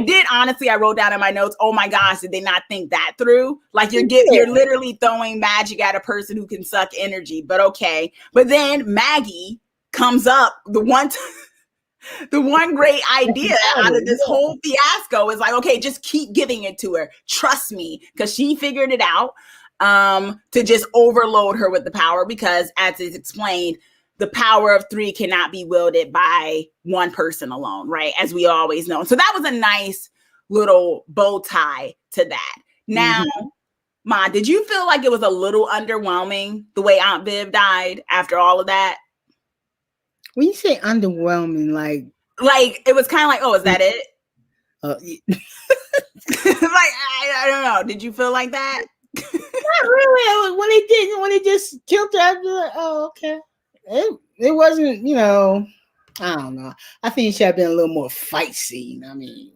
wrote down in my notes, oh my gosh, did they not think that through? Like you're literally throwing magic at a person who can suck energy. But okay. But then Maggie comes up, the one great idea out of this whole fiasco is like, okay, just keep giving it to her. Trust me, because she figured it out to just overload her with the power because, as is explained, the power of 3 cannot be wielded by one person alone, right? As we always know. So that was a nice little bow tie to that. Now, Ma, did you feel like it was a little underwhelming the way Aunt Viv died after all of that? When you say underwhelming, like it was kind of like, oh, is that it? Like, I don't know. Did you feel like that? Not really. When they just killed her, I'd be like, oh, okay. It wasn't, you know, I don't know. I think it should have been a little more fight scene. I mean,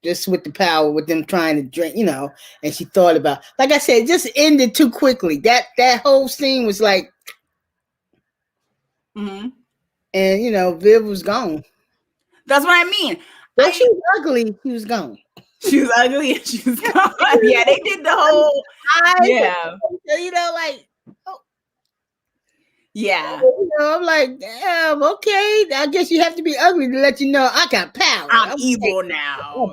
just with the power, with them trying to drink, you know, and she thought about, like I said, it just ended too quickly. That whole scene was like, and, you know, Viv was gone. That's what I mean. But she was ugly. She was gone. She was ugly and she was gone. Yeah, they did the whole. Yeah. You know, like. Oh. Yeah. You know, I'm like, damn, okay. I guess you have to be ugly to let you know I got power. I'm evil now.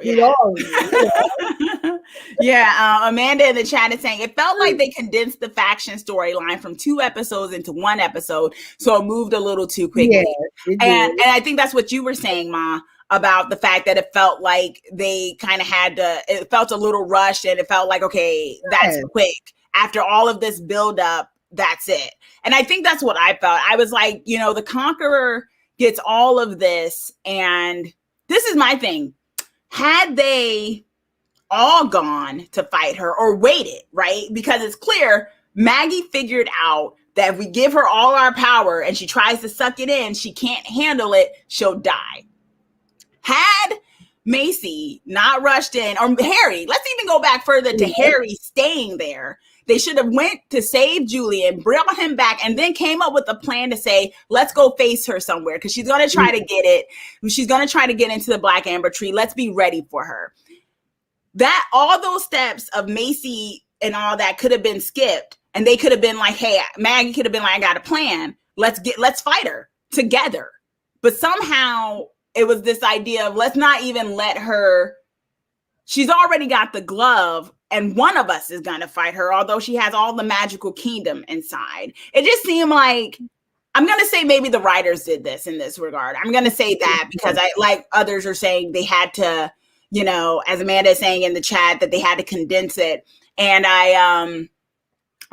Yeah. Amanda in the chat is saying it felt like they condensed the faction storyline from 2 episodes into 1 episode, so it moved a little too quickly. Yeah, and I think that's what you were saying, Ma, about the fact that it felt like they kind of had to. It felt a little rushed, and it felt like, okay, that's quick. After all of this buildup, that's it. And I think that's what I felt. I was like, you know, the Conqueror gets all of this, and this is my thing. Had they all gone to fight her or waited, right? Because it's clear Maggie figured out that if we give her all our power and she tries to suck it in, she can't handle it, she'll die. Had Macy not rushed in, or Harry, let's even go back further to Harry staying there. They should have went to save Julian, brought him back, and then came up with a plan to say, let's go face her somewhere because she's going to try to get it. She's going to try to get into the Black Amber tree. Let's be ready for her. That all those steps of Macy and all that could have been skipped, and they could have been like, hey, Maggie could have been like, I got a plan. Let's fight her together. But somehow it was this idea of let's not even let her. She's already got the glove, and one of us is going to fight her, although she has all the magical kingdom inside. It just seemed like, I'm going to say maybe the writers did this in this regard. I'm going to say that because like others are saying they had to, you know, as Amanda is saying in the chat, that they had to condense it. And I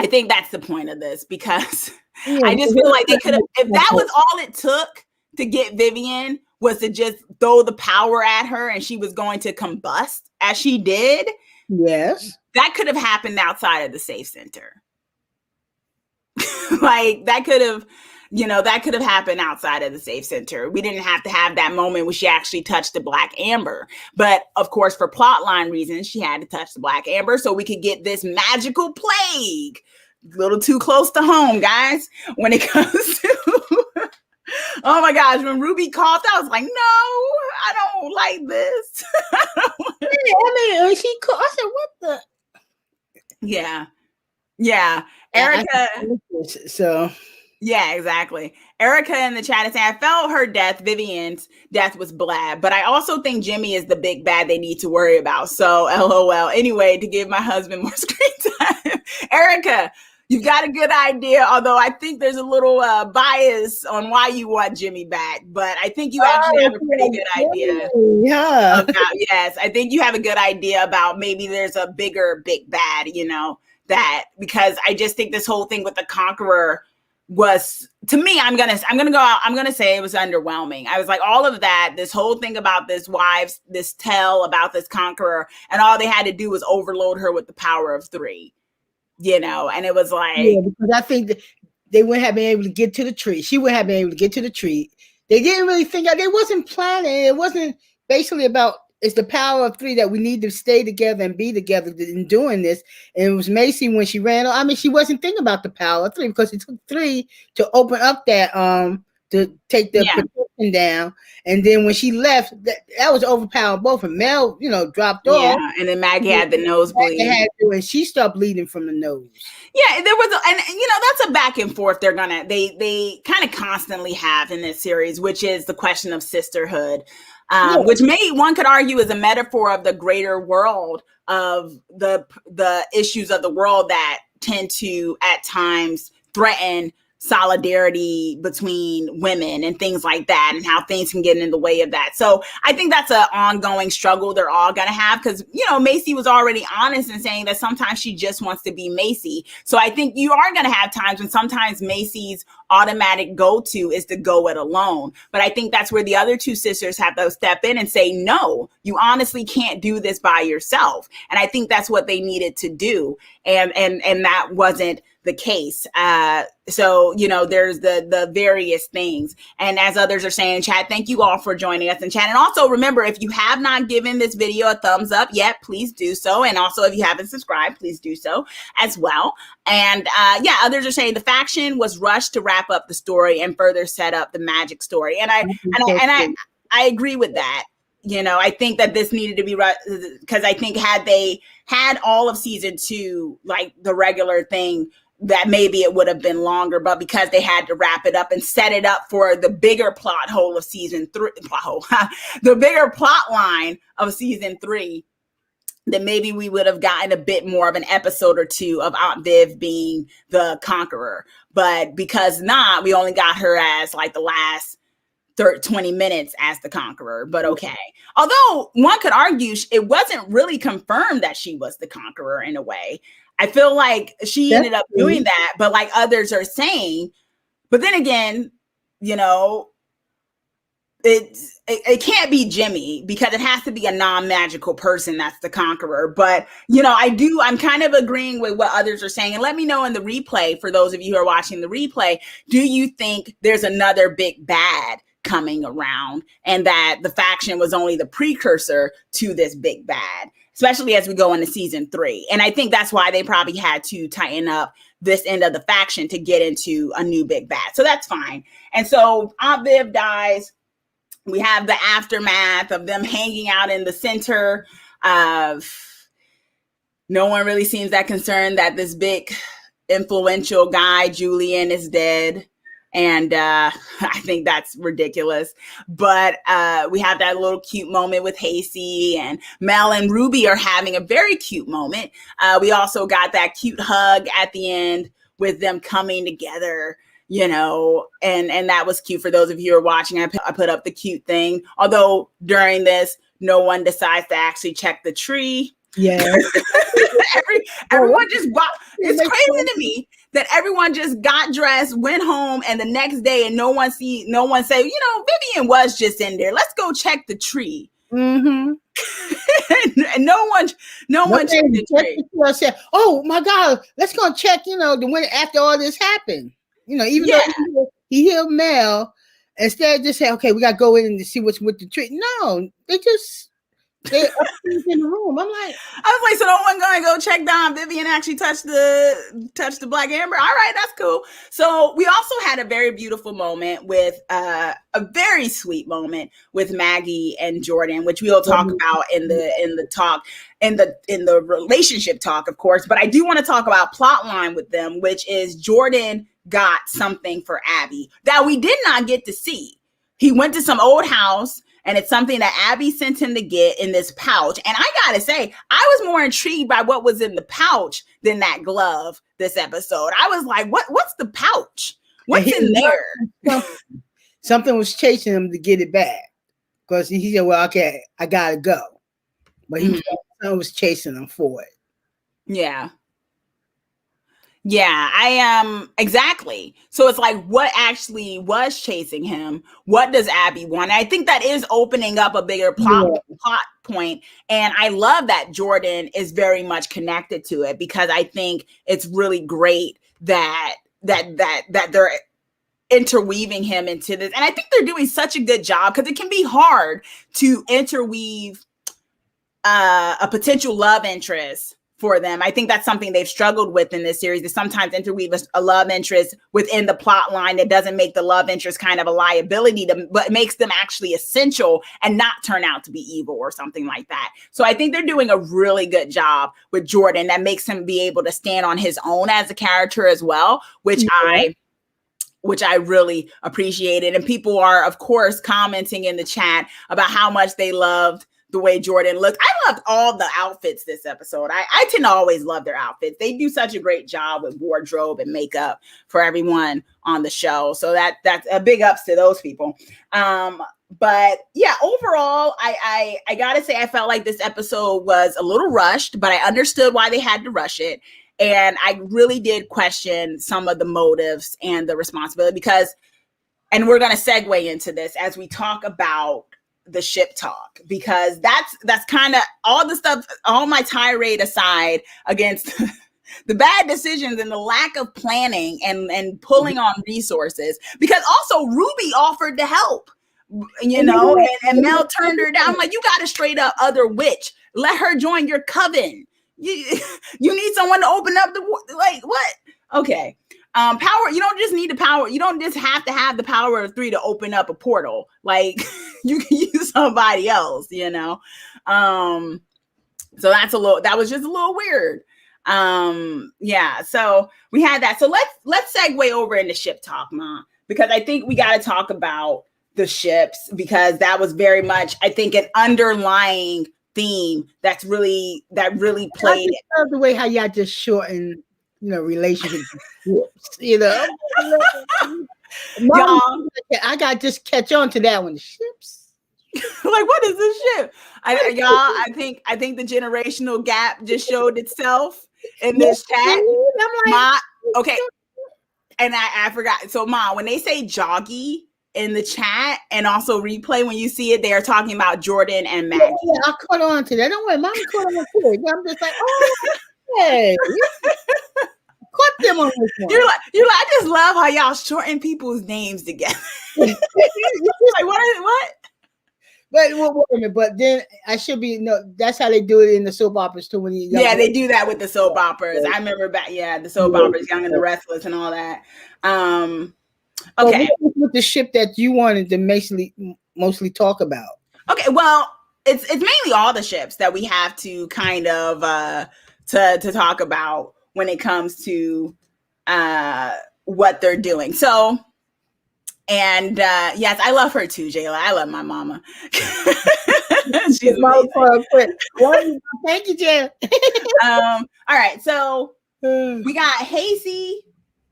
think that's the point of this, because I just feel like they could have, if that was all it took to get Vivian, was to just throw the power at her and she was going to combust as she did. Yes. That could have happened outside of the safe center. Like that could have happened outside of the safe center. We didn't have to have that moment where she actually touched the Black Amber. But of course, for plotline reasons, she had to touch the Black Amber so we could get this magical plague. A little too close to home, guys, when it comes to oh my gosh, when Ruby coughed, I was like, no, I don't like this. She coughed. I said, what the? Yeah. Erica. So. Yeah, exactly. Erica in the chat is saying, I felt her death, Vivian's death, was blab, but I also think Jimmy is the big bad they need to worry about. So, LOL. Anyway, to give my husband more screen time. Erica, you've got a good idea, although I think there's a little bias on why you want Jimmy back, but I think you actually have a pretty good idea. Yeah. Yes, I think you have a good idea about maybe there's a bigger big bad, you know, because I just think this whole thing with the Conqueror was, to me, I'm gonna say it was underwhelming. I was like, all of that, this whole thing about this wives, this tale about this Conqueror, and all they had to do was overload her with the power of 3. You know, and it was like, because I think that they wouldn't have been able to get to the tree. She wouldn't have been able to get to the tree. They didn't really think out. They wasn't planning. It wasn't basically about it's the power of three that we need to stay together and be together in doing this. And it was Macy when she ran. I mean, she wasn't thinking about the power of three because it took three to open up that to take the protection down. And then when she left, that was overpowering both. And Mel, dropped off. Yeah, and then Maggie had the nosebleed. And she stopped bleeding from the nose. Yeah, there was, and that's a back and forth they kind of constantly have in this series, which is the question of sisterhood. Which one could argue is a metaphor of the greater world, of the issues of the world that tend to at times threaten solidarity between women and things like that, and how things can get in the way of that. So I think that's an ongoing struggle they're all going to have, because, Macy was already honest in saying that sometimes she just wants to be Macy. So I think you are going to have times when sometimes Macy's automatic go-to is to go it alone. But I think that's where the other two sisters have to step in and say, no, you honestly can't do this by yourself. And I think that's what they needed to do. And that wasn't the case. So, there's the various things. And as others are saying in chat, thank you all for joining us in chat. And also remember, if you have not given this video a thumbs up yet, please do so. And also if you haven't subscribed, please do so as well. And others are saying the faction was rushed to wrap up the story and further set up the magic story. And I agree with that. I think that this needed to be because I think had they had all of season 2, like the regular thing, that maybe it would have been longer, but because they had to wrap it up and set it up for the bigger plot hole of season 3, the bigger plot line of season 3, then maybe we would have gotten a bit more of an episode or two of Aunt Viv being the conqueror. But because not, we only got her as like the last 20 minutes as the conqueror, but okay. Although one could argue it wasn't really confirmed that she was the conqueror in a way. I feel like she ended up doing that, but like others are saying, but then again, it can't be Jimmy, because it has to be a non-magical person that's the conqueror. But, I'm kind of agreeing with what others are saying. And let me know in the replay, for those of you who are watching the replay, do you think there's another big bad coming around and that the faction was only the precursor to this big bad, especially as we go into season 3? And I think that's why they probably had to tighten up this end of the faction to get into a new big bad. So that's fine. And so Aunt Viv dies. We have the aftermath of them hanging out in the center. No one really seems that concerned that this big influential guy, Julian, is dead. And I think that's ridiculous. But we have that little cute moment with Hacy, and Mel and Ruby are having a very cute moment. We also got that cute hug at the end with them coming together, and that was cute. For those of you who are watching, I put up the cute thing. Although during this, no one decides to actually check the tree. Yeah. Everyone just bought. It's crazy to me that everyone just got dressed, went home, and the next day, and no one say, Vivian was just in there. Let's go check the tree. Mm-hmm. And no one checked the tree. Said, "Oh my God, let's go check." When after all this happened, even though he healed Mel, instead of just say, "Okay, we got to go in and see what's with the tree." No, they're in the room. I was like, so no one gonna go check down Vivian actually touched the black amber. All right, that's cool. So we also had a very beautiful moment with a very sweet moment with Maggie and Jordan, which we'll talk about in the relationship talk, of course. But I do want to talk about plot line with them, which is Jordan got something for Abby that we did not get to see. He went to some old house, and it's something that Abby sent him to get in this pouch. And I gotta say, I was more intrigued by what was in the pouch than that glove this episode. I was like, what's the pouch? What's in there? Something was chasing him to get it back. Because he said, well, okay, I gotta go. But something was chasing him for it. Yeah. Yeah, I am. Exactly. So it's like, what actually was chasing him? What does Abby want? I think that is opening up a bigger plot point. And I love that Jordan is very much connected to it, because I think it's really great that they're interweaving him into this. And I think they're doing such a good job, because it can be hard to interweave a potential love interest for them. I think that's something they've struggled with in this series, is sometimes interweave a love interest within the plot line that doesn't make the love interest kind of a liability, but makes them actually essential and not turn out to be evil or something like that. So I think they're doing a really good job with Jordan that makes him be able to stand on his own as a character as well, which I really appreciated. And people are, of course, commenting in the chat about how much they loved the way Jordan looked. I loved all the outfits this episode. I tend to always love their outfits. They do such a great job with wardrobe and makeup for everyone on the show. So that's a big ups to those people. But yeah, overall, I gotta say, I felt like this episode was a little rushed, but I understood why they had to rush it. And I really did question some of the motives and the responsibility because, and we're going to segue into this as we talk about the ship talk, because that's kind of all the stuff, all my tirade aside against the bad decisions and the lack of planning and pulling on resources, because also Ruby offered to help, you know, and Mel turned her down. I'm like, you got a straight up other witch. Let her join your coven. You need someone to open up the, like, what? Okay. Power, you don't just need the power. You don't just have to have the power of 3 to open up a portal. Like, you can use somebody else, you know? So that was just a little weird. Yeah, so we had that. So let's segue over into ship talk, Ma, because I think we got to talk about the ships, because that was very much, I think, an underlying theme that really played. I love the way how y'all just shorten, relationships. You know, Mom, I got to just catch on to that one. Ships. Like, what is this ship? I think the generational gap just showed itself in this chat. I'm like, okay, and I forgot. So, Ma, when they say joggy in the chat and also replay, when you see it, they are talking about Jordan and Maggie. Yeah, I caught on to that. Don't worry, Mom caught on to it. I'm just like, oh, hey, caught them on this one. You're like, I just love how y'all shorten people's names together. Like, what? But then I should be that's how they do it in the soap operas too. They do that with the soap operas. I remember the soap operas, Young and the Restless, and all that. Okay, with the ship that you wanted to mostly talk about. Okay, well, it's mainly all the ships that we have to kind of to talk about when it comes to what they're doing. So, and yes, I love her too, Jayla. I love my mama. She's amazing. Thank you, Jayla. All right, so we got Hacy.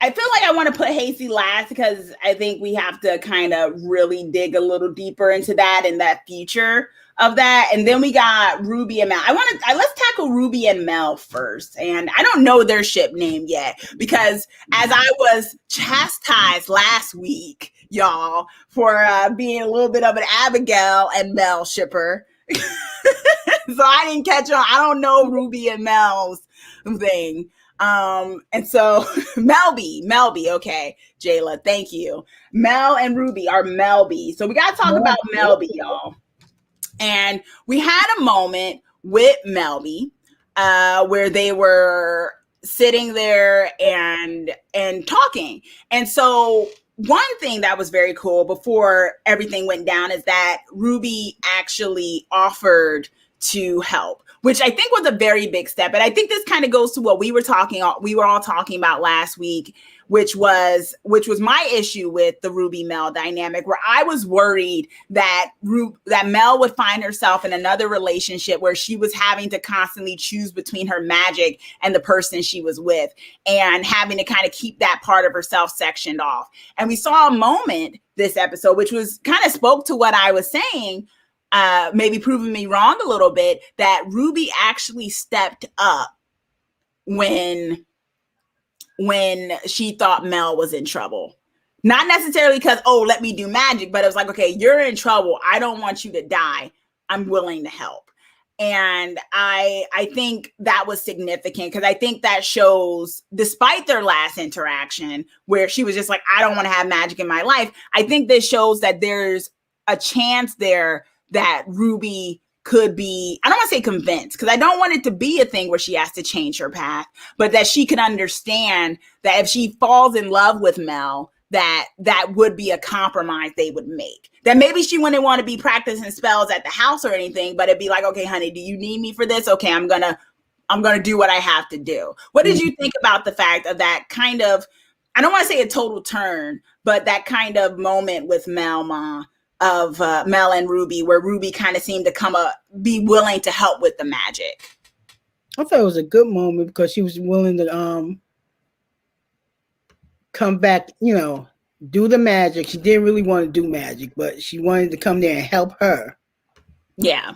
I feel like I want to put Hacy last because I think we have to kind of really dig a little deeper into that and that future of that. And then we got Ruby and Mel. Let's tackle Ruby and Mel first. And I don't know their ship name yet because as I was chastised last week, y'all, for being a little bit of an Abigail and Mel shipper. So I didn't catch on. I don't know Ruby and Mel's thing. And so Melby, okay, Jayla, thank you. Mel and Ruby are Melby. So we got to talk about Melby, y'all. And we had a moment with Melby, where they were sitting there and talking. And so one thing that was very cool before everything went down is that Ruby actually offered to help, which I think was a very big step. And I think this kind of goes to what we were all talking about last week, which was my issue with the Ruby Mel dynamic, where I was worried that Mel would find herself in another relationship where she was having to constantly choose between her magic and the person she was with and having to kind of keep that part of herself sectioned off. And we saw a moment this episode, which was kind of spoke to what I was saying, maybe proving me wrong a little bit, that Ruby actually stepped up when she thought Mel was in trouble. Not necessarily because, let me do magic, but it was like, okay, you're in trouble. I don't want you to die. I'm willing to help. And I think that was significant because I think that shows, despite their last interaction where she was just like, I don't want to have magic in my life, I think this shows that there's a chance there that Ruby could be, I don't want to say convinced, because I don't want it to be a thing where she has to change her path, but that she can understand that if she falls in love with Mel, that would be a compromise they would make. That maybe she wouldn't want to be practicing spells at the house or anything, but it'd be like, okay, honey, do you need me for this? Okay, I'm gonna do what I have to do. What did you think about the fact of that kind of, I don't want to say a total turn, but that kind of moment with Mel and Ruby, where Ruby kind of seemed to be willing to help with the magic? I thought it was a good moment because she was willing to come back, do the magic. She didn't really want to do magic, but she wanted to come there and help her. Yeah.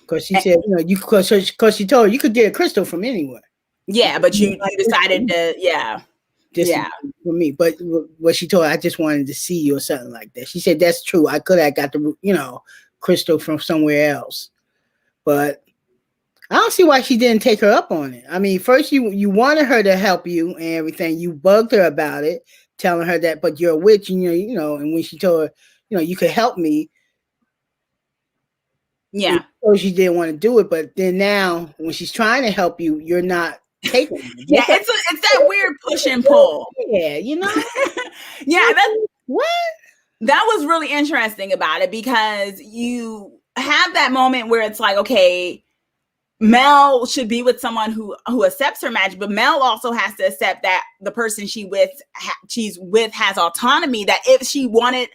Because she said, because she told her you could get a crystal from anywhere. Yeah, but you decided to, for me. But what she told her, I just wanted to see you or something like that. She said, that's true. I could have got the, crystal from somewhere else. But I don't see why she didn't take her up on it. I mean, first you wanted her to help you and everything. You bugged her about it, telling her that, but you're a witch, and and when she told her, you could help me. Yeah. So she didn't want to do it, but then now when she's trying to help you, you're not taking it. Yeah, it's that weird push and pull. Yeah, Yeah, what? That was really interesting about it, because you have that moment where it's like, okay, Mel should be with someone who accepts her magic, but Mel also has to accept that the person she's with has autonomy, that if she wanted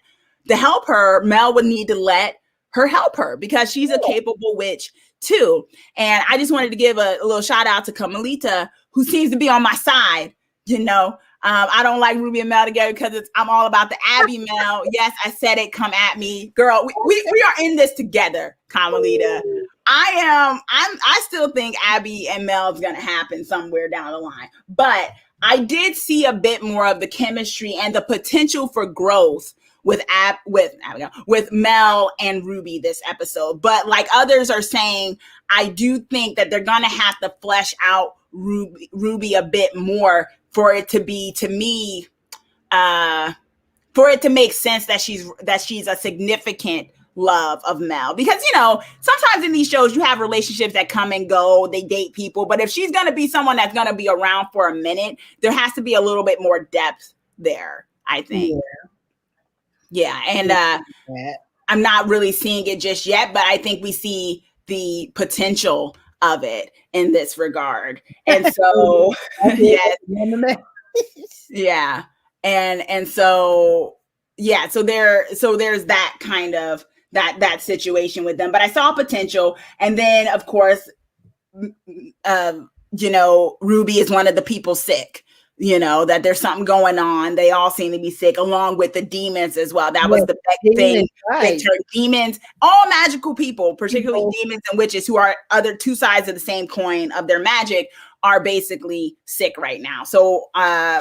to help her, Mel would need to let her help her, because she's a capable witch too. And I just wanted to give a little shout out to Carmelita, who seems to be on my side. I don't like Ruby and Mel together because I'm all about the Abby Mel. Yes, I said it. Come at me, girl. We are in this together, Carmelita. I still think Abby and Mel is going to happen somewhere down the line, but I did see a bit more of the chemistry and the potential for growth with Mel and Ruby this episode. But like others are saying, I do think that they're going to have to flesh out Ruby a bit more for it to be, to me, for it to make sense that she's a significant love of Mel. Because, sometimes in these shows you have relationships that come and go, they date people, but if she's going to be someone that's going to be around for a minute, there has to be a little bit more depth there, I think. Yeah. And I'm not really seeing it just yet, but I think we see the potential of it in this regard. And so, yes. Yeah. And so, yeah, so there's that kind of that situation with them, but I saw potential. And then of course, Ruby is one of the people sick, that there's something going on. They all seem to be sick, along with the demons as well. That was the big thing. Right. Demons, all magical people, particularly demons and witches, who are other two sides of the same coin of their magic, are basically sick right now. So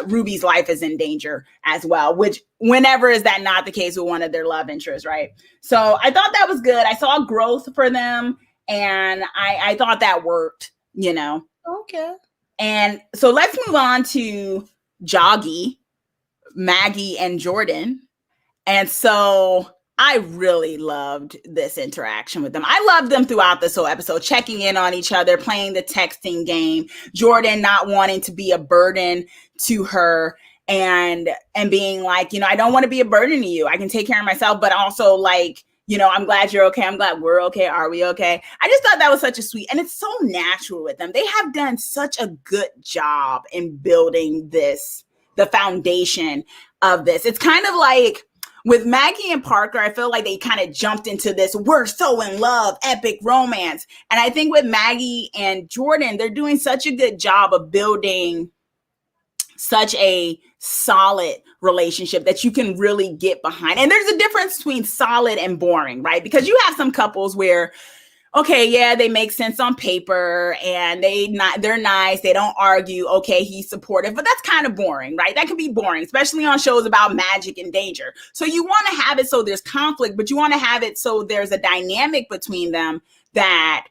Ruby's life is in danger as well, which whenever is that not the case with one of their love interests, right? So I thought that was good. I saw growth for them, and I thought that worked, Okay. And so let's move on to Joggy, Maggie, and Jordan. And so I really loved this interaction with them. I loved them throughout this whole episode, checking in on each other, playing the texting game, Jordan not wanting to be a burden to her, and being like, I don't want to be a burden to you. I can take care of myself, but also like, I'm glad you're okay. I'm glad we're okay. Are we okay? I just thought that was such a sweet, and it's so natural with them. They have done such a good job in building the foundation of this. It's kind of like with Maggie and Parker, I feel like they kind of jumped into this, we're so in love, epic romance. And I think with Maggie and Jordan, they're doing such a good job of building such a solid relationship that you can really get behind. And there's a difference between solid and boring, right? Because you have some couples where, okay, yeah, they make sense on paper and they're nice, they don't argue, okay, he's supportive, but that's kind of boring, right? That can be boring, especially on shows about magic and danger. So you want to have it so there's conflict, but you want to have it so there's a dynamic between them that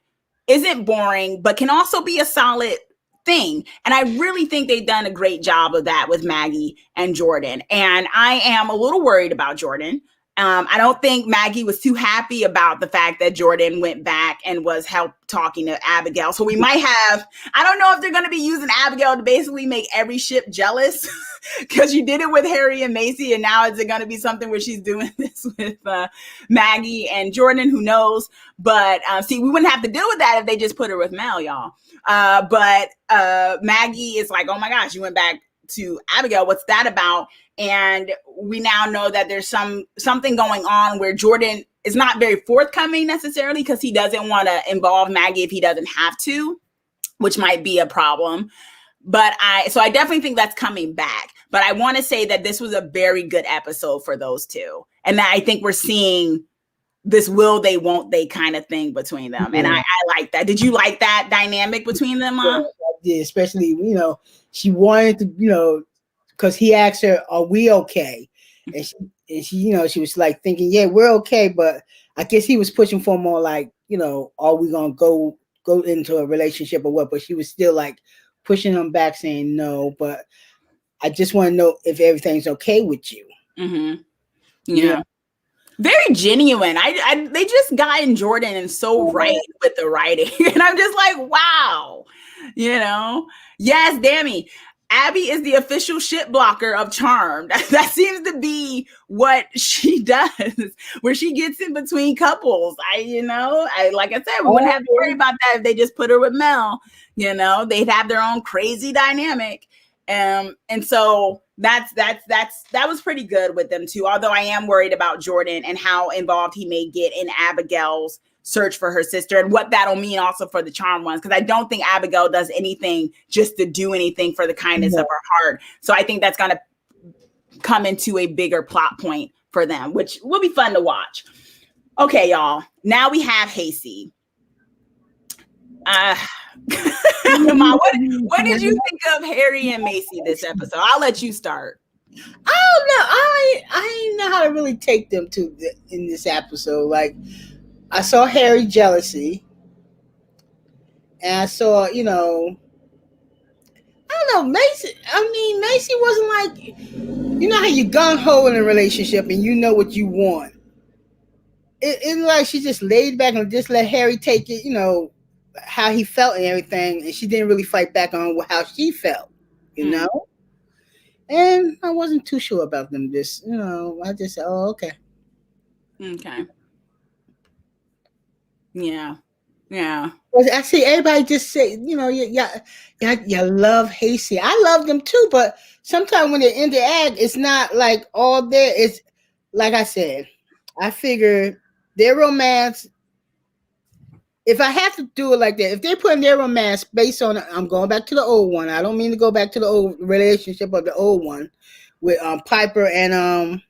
isn't boring, but can also be a solid thing. And I really think they've done a great job of that with Maggie and Jordan. And I am a little worried about Jordan. I don't think Maggie was too happy about the fact that Jordan went back and was talking to Abigail. So we might have, I don't know if they're going to be using Abigail to basically make every ship jealous because you did it with Harry and Macy. And now is it going to be something where she's doing this with Maggie and Jordan? Who knows? But see, we wouldn't have to deal with that if they just put her with Mel, y'all. But Maggie is like, oh my gosh, you went back to Abigail. What's that about? And we now know that there's something going on where Jordan is not very forthcoming necessarily because he doesn't want to involve Maggie if he doesn't have to, which might be a problem. But I definitely think that's coming back. But I want to say that this was a very good episode for those two. And that I think we're seeing this will they, won't they kind of thing between them. And I like that. Did you like that dynamic between them, Mom? Yeah, especially, she wanted to, because he asked her, are we okay? And she, she was like thinking, yeah, we're okay. But I guess he was pushing for more like, are we going to go into a relationship or what? But she was still like pushing him back saying no, but I just want to know if everything's okay with you. Mm-hmm. Yeah. Very genuine. They just got in Jordan and so right with the writing. And I'm just like, wow, yes, Dammy. Abby is the official shit blocker of Charmed. That seems to be what she does, where she gets in between couples. Like I said, we wouldn't have to worry about that if they just put her with Mel. They'd have their own crazy dynamic. And so that was pretty good with them too. Although I am worried about Jordan and how involved he may get in Abigail's search for her sister and what that'll mean also for the Charmed ones. Because I don't think Abigail does anything just to do anything for the kindness of her heart. So I think that's going to come into a bigger plot point for them, which will be fun to watch. Okay, y'all. Now we have Hacy. Mom, what did you think of Harry and Macy this episode? I'll let you start. I don't know. I didn't know how to really take them in this episode. Like, I saw Harry jealousy, and I saw, I don't know, Macy. Macy wasn't like, how you gung ho in a relationship and you know what you want. It like she just laid back and just let Harry take it, how he felt and everything, and she didn't really fight back on how she felt, And I wasn't too sure about them. Just, I just said, oh, okay. Okay. Yeah. I see everybody just say, you love Hacy. I love them too, but sometimes when they're in the act, it's not like all there. It's like I said, I figure their romance. If I have to do it like that, if they're putting their romance based on, I'm going back to the old one. I don't mean to go back to the old relationship of the old one with Piper and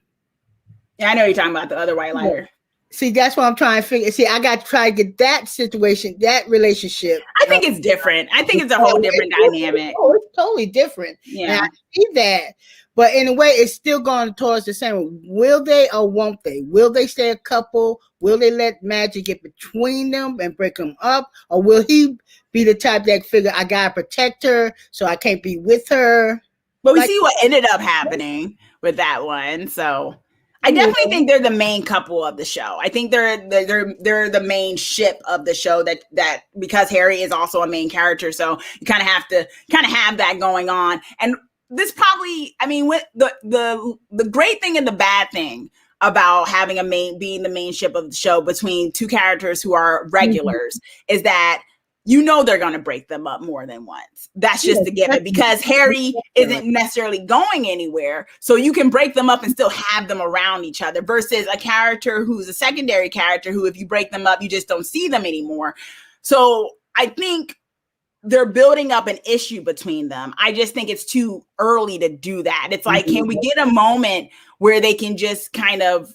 Yeah, I know you're talking about the other white lighter. See, that's what I'm trying to figure. See, I got to try to get that situation, that relationship. I think it's different. I think it's a whole different dynamic. Oh, it's totally different. Yeah, and I see that. But in a way, it's still going towards the same. Will they or won't they? Will they stay a couple? Will they let magic get between them and break them up? Or will he be the type that figure, I got to protect her, so I can't be with her? But we see what ended up happening with that one. So I definitely think they're the main couple of the show. I think they're the main ship of the show that because Harry is also a main character. So you kind of have to have that going on. And this probably, with the great thing and the bad thing about having being the main ship of the show between two characters who are regulars is that they're going to break them up more than once. That's just the given because Harry isn't necessarily going anywhere. So you can break them up and still have them around each other versus a character who's a secondary character who, if you break them up, you just don't see them anymore. So I think they're building up an issue between them. I just think it's too early to do that. It's like, can we get a moment where they can just kind of,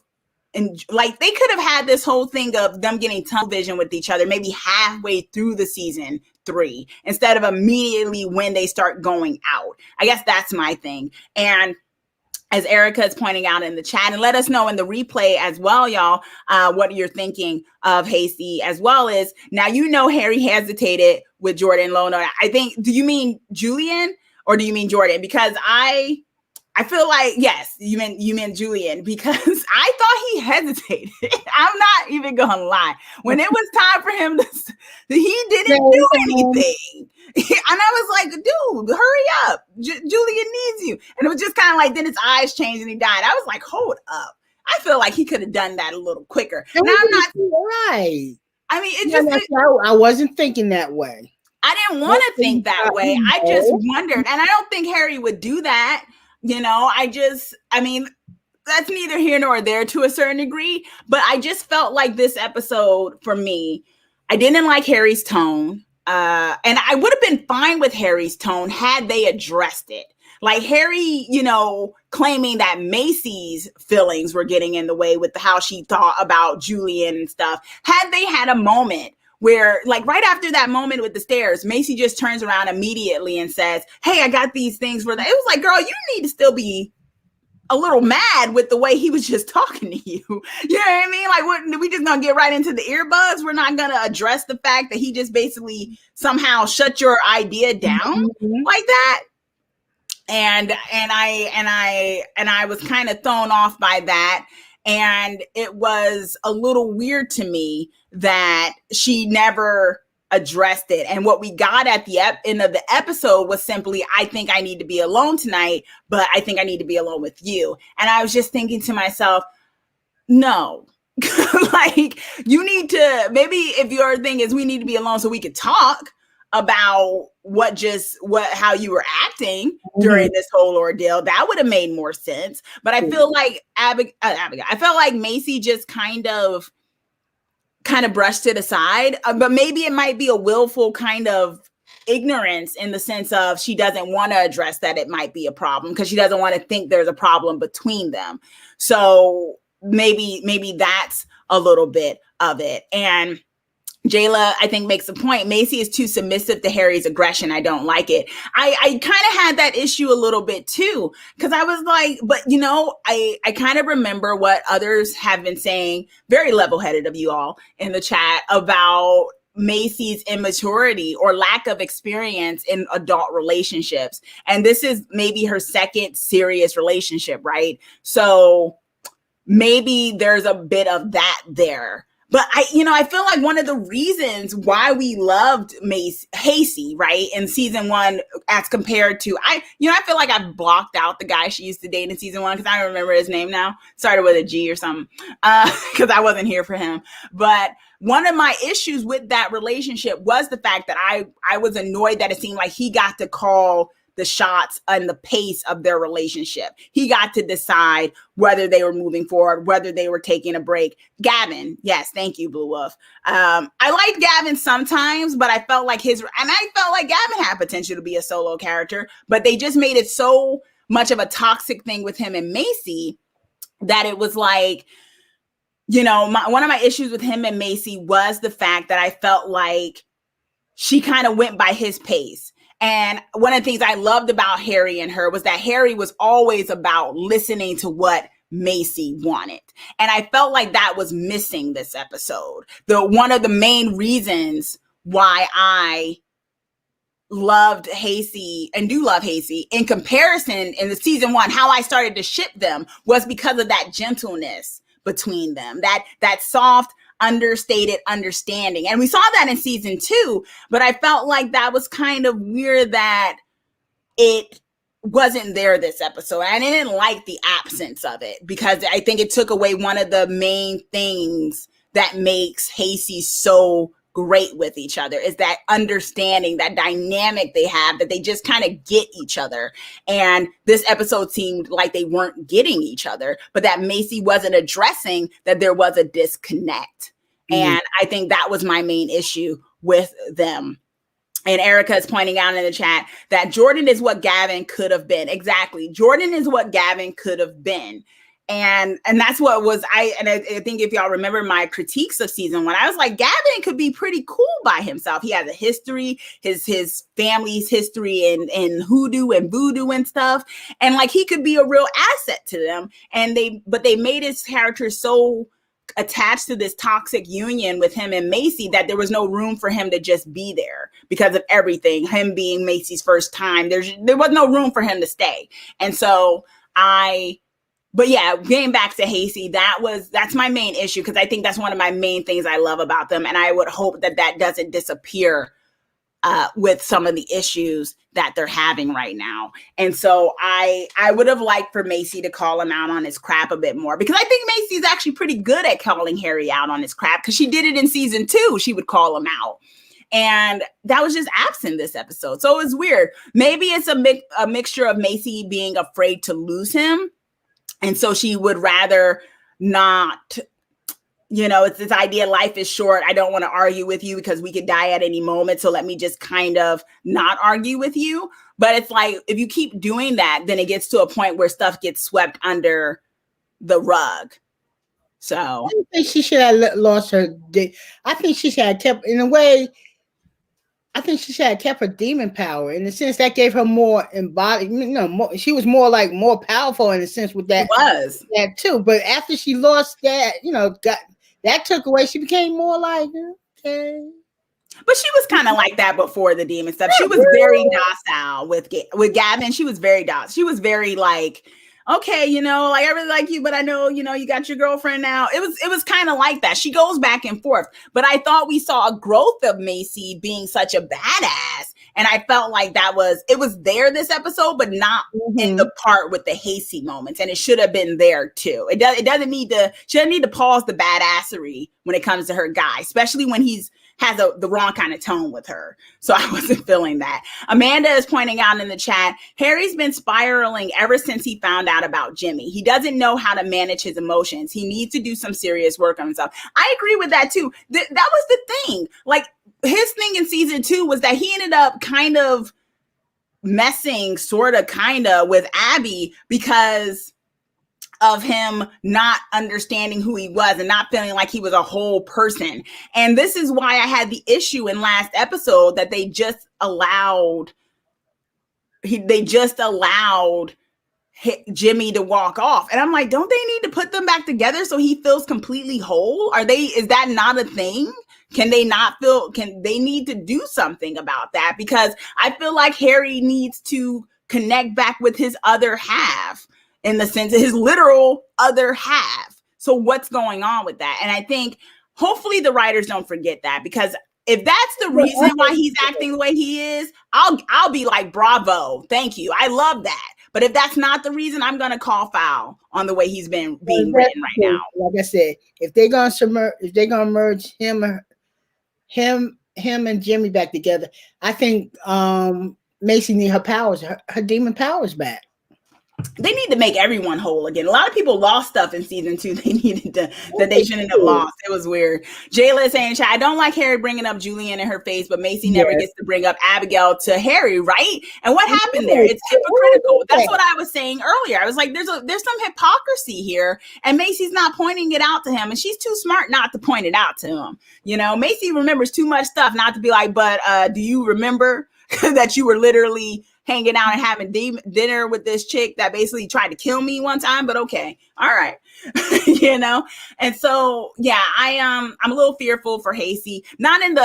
and like they could have had this whole thing of them getting tunnel vision with each other, maybe halfway through the season 3, instead of immediately when they start going out. I guess that's my thing. And as Erica is pointing out in the chat, and let us know in the replay as well, y'all, what you're thinking of Hacy, as well as now, Harry hesitated with Jordan Lona. I think, do you mean Julian or do you mean Jordan? Because I I feel like, yes, you meant Julian, because I thought he hesitated. I'm not even gonna lie. When it was time for him he didn't do anything. And I was like, dude, hurry up. Julian needs you. And it was just kind of like, then his eyes changed and he died. I was like, hold up. I feel like he could have done that a little quicker. Now, I'm not right. I mean, it just I wasn't thinking that way. I didn't want to think that way. I just wondered. And I don't think Harry would do that. You know, I mean, that's neither here nor there to a certain degree. But I just felt like this episode, for me, I didn't like Harry's tone. And I would have been fine with Harry's tone had they addressed it. Like Harry, you know, claiming that Macy's feelings were getting in the way with how she thought about Julian and stuff. Had they had a moment where, like, right after that moment with the stairs, Macy just turns around immediately and says, hey, I got these things for that. It was like, girl, you need to still be a little mad with the way he was just talking to you. You know what I mean? Like, we just gonna get right into the earbuds? We're not gonna address the fact that he just basically somehow shut your idea down like that. And I was kind of thrown off by that. And it was a little weird to me that she never addressed it. And what we got at the end of the episode was simply, I think I need to be alone tonight, but I think I need to be alone with you. And I was just thinking to myself, no, like, you need to, maybe if your thing is we need to be alone so we could talk about how you were acting during this whole ordeal, that would have made more sense. But I feel like I felt like Macy just kind of brushed it aside. But maybe it might be a willful kind of ignorance in the sense of she doesn't want to address that it might be a problem because she doesn't want to think there's a problem between them. So maybe that's a little bit of it. And Jayla, I think, makes a point. Macy is too submissive to Harry's aggression. I don't like it. I kind of had that issue a little bit too, because I was like, but you know, I kind of remember what others have been saying, very level-headed of you all in the chat, about Macy's immaturity or lack of experience in adult relationships. And this is maybe her second serious relationship, right? So maybe there's a bit of that there. But I feel like one of the reasons why we loved Hacy, right, in season 1 as compared to, I feel like I blocked out the guy she used to date in season 1 because I don't remember his name now. Started with a G or something because I wasn't here for him. But one of my issues with that relationship was the fact that I was annoyed that it seemed like he got to call the shots and the pace of their relationship. He got to decide whether they were moving forward, whether they were taking a break. Gavin, yes, thank you, Blue Wolf. I liked Gavin sometimes, but I felt like Gavin had potential to be a solo character, but they just made it so much of a toxic thing with him and Macy that it was like, one of my issues with him and Macy was the fact that I felt like she kind of went by his pace. And one of the things I loved about Harry and her was that Harry was always about listening to what Macy wanted. And I felt like that was missing this episode. One of the main reasons why I loved Hacy and do love Hacy in comparison in the season 1, how I started to ship them was because of that gentleness between them, that soft, understated understanding. And we saw that in season 2, but I felt like that was kind of weird that it wasn't there this episode. I didn't like the absence of it because I think it took away one of the main things that makes Hacy so great with each other, is that understanding, that dynamic they have, that they just kind of get each other. And this episode seemed like they weren't getting each other, but that Macy wasn't addressing that there was a disconnect. And I think that was my main issue with them. And Erica is pointing out in the chat that Jordan is what Gavin could have been. Exactly. Jordan is what Gavin could have been. And that's what was, I think if y'all remember my critiques of season 1, I was like, Gavin could be pretty cool by himself. He has a history, his family's history in hoodoo and voodoo and stuff. And like, he could be a real asset to them. But they made his character so attached to this toxic union with him and Macy that there was no room for him to just be there because of everything. Him being Macy's first time, there was no room for him to stay. And so But yeah, getting back to Hacy, that's my main issue, because I think that's one of my main things I love about them. And I would hope that doesn't disappear with some of the issues that they're having right now. And so I would have liked for Macy to call him out on his crap a bit more, because I think Macy's actually pretty good at calling Harry out on his crap, because she did it in season 2. She would call him out. And that was just absent this episode. So it was weird. Maybe it's a mixture of Macy being afraid to lose him. And so she would rather not, it's this idea, life is short. I don't want to argue with you because we could die at any moment. So let me just kind of not argue with you. But it's like, if you keep doing that, then it gets to a point where stuff gets swept under the rug. So I think she should have lost her. I think she should have kept, in a way, I think she should have kept her demon power, in the sense that gave her more embodied, she was more powerful in a sense with that. It was that too. But after she lost that, got that took away, she became more like, okay. But she was kind of like that before the demon stuff. She was very docile with Gavin. She was very docile. She was very like, okay, like, I really like you, but I know, you got your girlfriend now. It was kind of like that. She goes back and forth. But I thought we saw a growth of Macy being such a badass. And I felt like it was there this episode, but not in the part with the Hacy moments. And it should have been there too. She doesn't need to pause the badassery when it comes to her guy, especially when has the wrong kind of tone with her. So I wasn't feeling that. Amanda is pointing out in the chat, Harry's been spiraling ever since he found out about Jimmy. He doesn't know how to manage his emotions. He needs to do some serious work on himself. I agree with that too. That was the thing. Like, his thing in season 2 was that he ended up kind of messing with Abby because of him not understanding who he was and not feeling like he was a whole person. And this is why I had the issue in last episode that they just allowed Jimmy to walk off. And I'm like, don't they need to put them back together so he feels completely whole? Is that not a thing? Can they need to do something about that? Because I feel like Harry needs to connect back with his other half, in the sense of his literal other half. So what's going on with that? And I think hopefully the writers don't forget that, because if that's the reason why he's acting the way he is, I'll be like, bravo, thank you, I love that. But if that's not the reason, I'm gonna call foul on the way he's being written right now. Like I said, if they're gonna merge him and Jimmy back together, I think Macy need her powers, her demon powers back. They need to make everyone whole again. A lot of people lost stuff in season 2 that they shouldn't have lost. It was weird. Jayla is saying, I don't like Harry bringing up Julian in her face, but Macy never gets to bring up Abigail to Harry, right? And what happened there? It's hypocritical. That's what I was saying earlier. I was like, there's some hypocrisy here, and Macy's not pointing it out to him, and she's too smart not to point it out to him. Macy remembers too much stuff not to be like, but do you remember that you were literally hanging out and having dinner with this chick that basically tried to kill me one time? But okay, all right. And so yeah, I'm a little fearful for Hacy, not in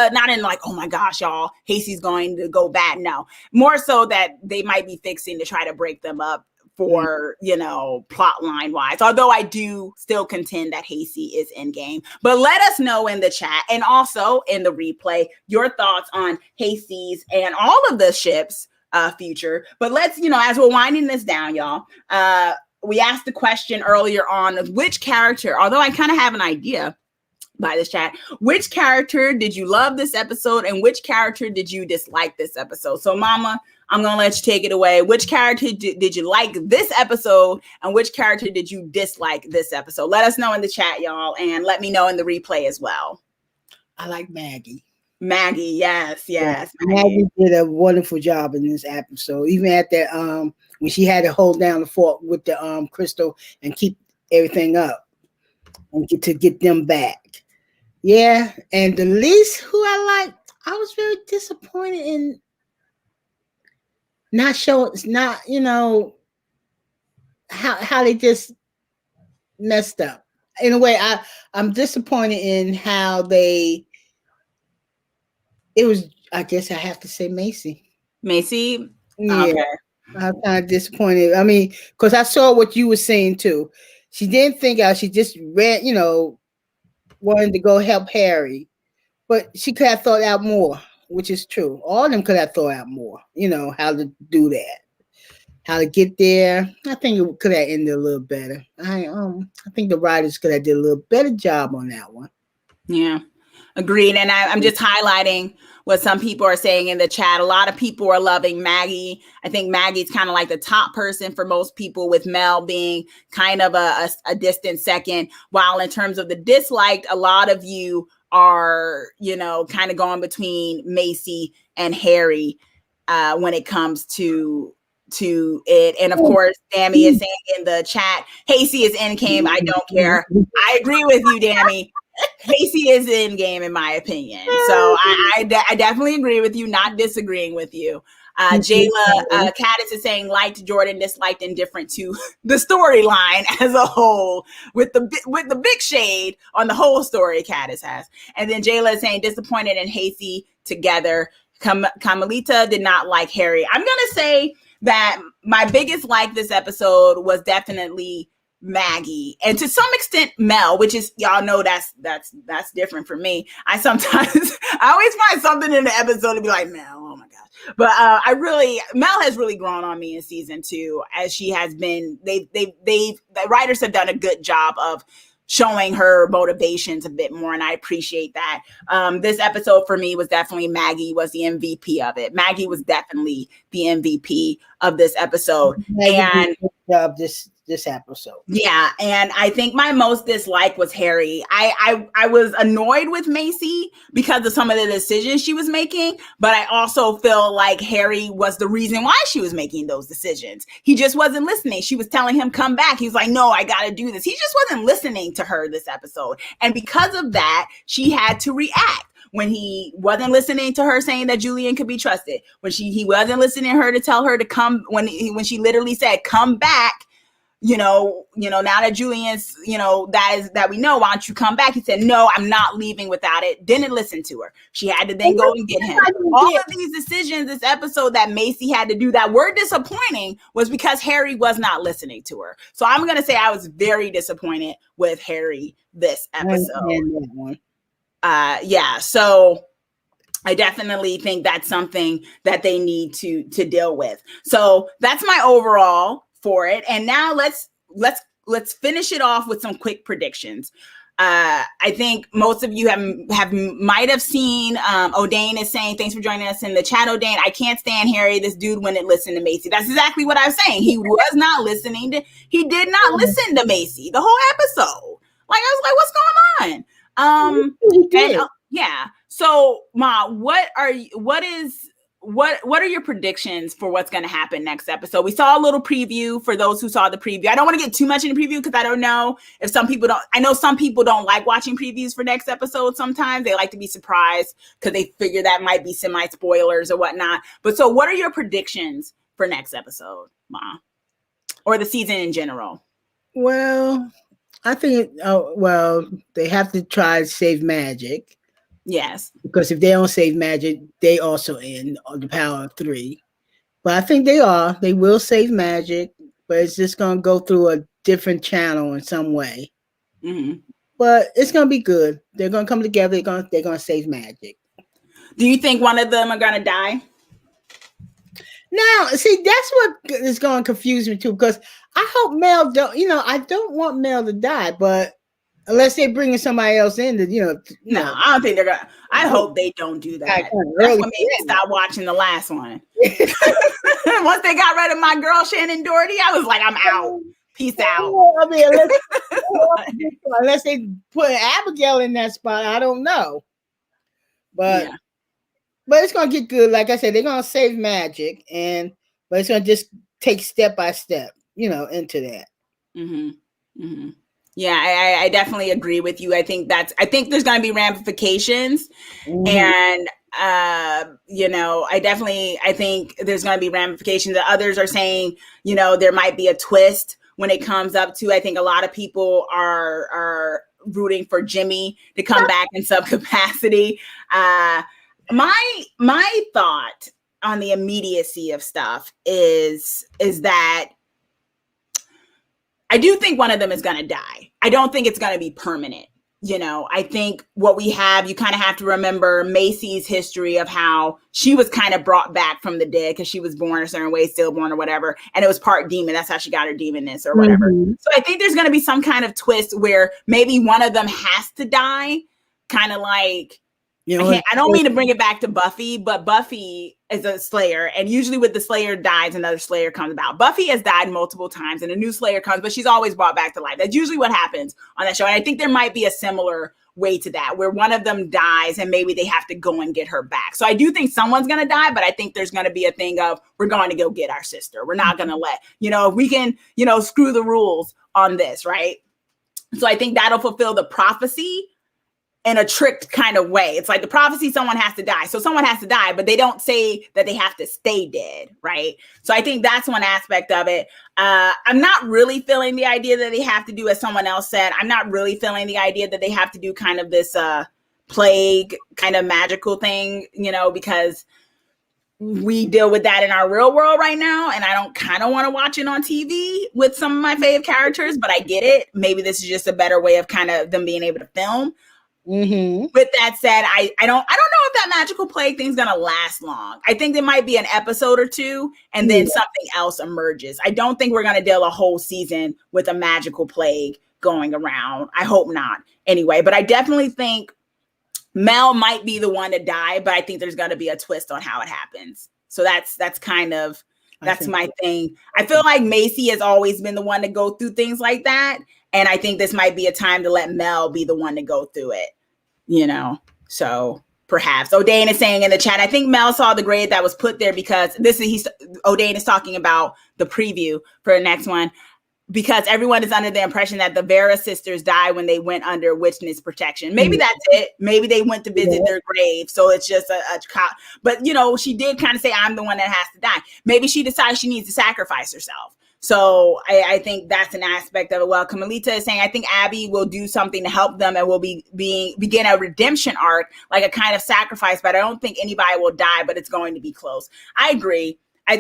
like, oh my gosh, y'all, Hacy's going to go bad. No, more so that they might be fixing to try to break them up for plot line wise, although I do still contend that Hacy is in game. But let us know in the chat and also in the replay your thoughts on Hacy's and all of the ships future. But let's, as we're winding this down, y'all, we asked the question earlier on of which character, although I kind of have an idea by this chat, which character did you love this episode and which character did you dislike this episode? So Mama, I'm going to let you take it away. Which character did you like this episode and which character did you dislike this episode? Let us know in the chat, y'all, and let me know in the replay as well. I like Maggie. Maggie, yes. Maggie did a wonderful job in this episode. Even at that when she had to hold down the fort with the crystal and keep everything up and get them back. Yeah, and the least who I liked, I was very disappointed in how they just messed up. In a way, I'm disappointed in how they. It was, I guess I have to say Macy. Macy? Yeah. Okay. I'm kind of disappointed. I mean, because I saw what you were saying too. She didn't think out. She just ran, wanted to go help Harry, but she could have thought out more, which is true. All of them could have thought out more. How to do that, how to get there. I think it could have ended a little better. I think the writers could have did a little better job on that one. Yeah, agreed. And I'm just highlighting what some people are saying in the chat. A lot of people are loving Maggie. I think Maggie's kind of like the top person for most people, with Mel being kind of a distant second. While in terms of the disliked, a lot of you are, kind of going between Macy and Harry when it comes to it. And of course, Dammy is saying in the chat, Hacy is in game. I don't care. I agree with you, Dammy. Hacy is in game, in my opinion. So I definitely agree with you, not disagreeing with you. Jayla Caddis is saying liked Jordan, disliked, indifferent to the storyline as a whole, with the big shade on the whole story Caddis has. And then Jayla is saying disappointed and Hacy together. Kamalita did not like Harry. I'm gonna say that my biggest like this episode was definitely Maggie, and to some extent Mel, which is, y'all know, that's different for me. I always find something in the episode to be like, Mel, oh my gosh. But Mel has really grown on me in season 2, as she has been. The writers have done a good job of showing her motivations a bit more, and I appreciate that. This episode for me was definitely Maggie was the MVP of it. Maggie was definitely the MVP of this episode. And job this episode. Yeah, and I think my most dislike was Harry. I was annoyed with Macy because of some of the decisions she was making, but I also feel like Harry was the reason why she was making those decisions. He just wasn't listening. She was telling him, come back. He's like, no, I got to do this. He just wasn't listening to her this episode. And because of that, she had to react. When he wasn't listening to her saying that Julian could be trusted, when he wasn't listening to her to tell her to come, when she literally said, come back, now that Julian's, that we know, why don't you come back? He said, no, I'm not leaving without it. Didn't listen to her. She had to then go and get him. All of these decisions this episode that Macy had to do that were disappointing was because Harry was not listening to her. So I'm going to say I was very disappointed with Harry this episode. Yeah, so I definitely think that's something that they need to deal with. So that's my overall for it. And now let's finish it off with some quick predictions. I think most of you might have seen O'Dane is saying, thanks for joining us in the chat, O'Dane. I can't stand Harry. This dude wouldn't listen to Macy. That's exactly what I was saying. He was not listening he did not listen to Macy the whole episode. Like, I was like, what's going on? Yeah. So, Ma, what are your predictions for what's going to happen next episode? We saw a little preview for those who saw the preview. I don't want to get too much in the preview because I don't know if some people don't. I know some people don't like watching previews for next episode. Sometimes they like to be surprised because they figure that might be semi spoilers or whatnot. But so, what are your predictions for next episode, Ma, or the season in general? Well, I think, they have to try to save Magic. Yes. Because if they don't save Magic, they also end on the power of 3. But I think they will save Magic, but it's just going to go through a different channel in some way. Mm-hmm. But it's going to be good. They're going to come together. They're going to save Magic. Do you think one of them are going to die? Now, see, that's what is going to confuse me too, because I hope Mel don't, I don't want Mel to die, but unless they're bringing somebody else in to, No, I don't think they're going to. I hope they don't do that. That's what made me stop watching the last one. Once they got rid of my girl, Shannon Doherty, I was like, I'm out. Peace out. I mean, unless they put Abigail in that spot, I don't know. But yeah. But it's gonna get good. Like I said, they're gonna save Magic, but it's gonna just take step by step, into that. Mm-hmm. Mm-hmm. Yeah, I definitely agree with you. I think there's gonna be ramifications, and I think there's gonna be ramifications. The others are saying, there might be a twist when it comes up to. I think a lot of people are rooting for Jimmy to come back in some capacity. My thought on the immediacy of stuff is that I do think one of them is going to die. I don't think it's going to be permanent. You know, I think what we have, you kind of have to remember Macy's history of how she was kind of brought back from the dead because she was born a certain way, stillborn or whatever. And it was part demon. That's how she got her demonness or whatever. Mm-hmm. So I think there's going to be some kind of twist where maybe one of them has to die, kind of like, you know, I don't mean to bring it back to Buffy, but Buffy is a Slayer. And usually with the Slayer dies, another Slayer comes about. Buffy has died multiple times and a new Slayer comes, but she's always brought back to life. That's usually what happens on that show. And I think there might be a similar way to that, where one of them dies and maybe they have to go and get her back. So I do think someone's going to die, but I think there's going to be a thing of, we're going to go get our sister. We're not going to let, you know, we can, you know, screw the rules on this, right? So I think that'll fulfill the prophecy in a tricked kind of way. It's like the prophecy, someone has to die. So someone has to die, but they don't say that they have to stay dead, right? So I think that's one aspect of it. I'm not really feeling the idea that they have to do, as someone else said, I'm not really feeling the idea that they have to do kind of this plague kind of magical thing, you know, because we deal with that in our real world right now. And I don't kind of want to watch it on TV with some of my favorite characters, but I get it. Maybe this is just a better way of kind of them being able to film. Mm-hmm. With that said, I don't know if that magical plague thing's gonna last long. I think there might be an episode or two and then something else emerges. I don't think we're gonna deal a whole season with a magical plague going around. I hope not anyway, but I definitely think Mel might be the one to die, but I think there's gonna be a twist on how it happens. So that's kind of my thing. I feel like Macy has always been the one to go through things like that. And I think this might be a time to let Mel be the one to go through it, you know? So perhaps. O'Dane is saying in the chat, I think Mel saw the grade that was put there because O'Dane is talking about the preview for the next one, because everyone is under the impression that the Vera sisters died when they went under witness protection. Maybe that's it. Maybe they went to visit their grave. So it's just a but you know, she did kind of say, I'm the one that has to die. Maybe she decides she needs to sacrifice herself. So I think that's an aspect of it. Well, Kamalita is saying, I think Abby will do something to help them and will begin a redemption arc, like a kind of sacrifice, but I don't think anybody will die, but it's going to be close. I agree. I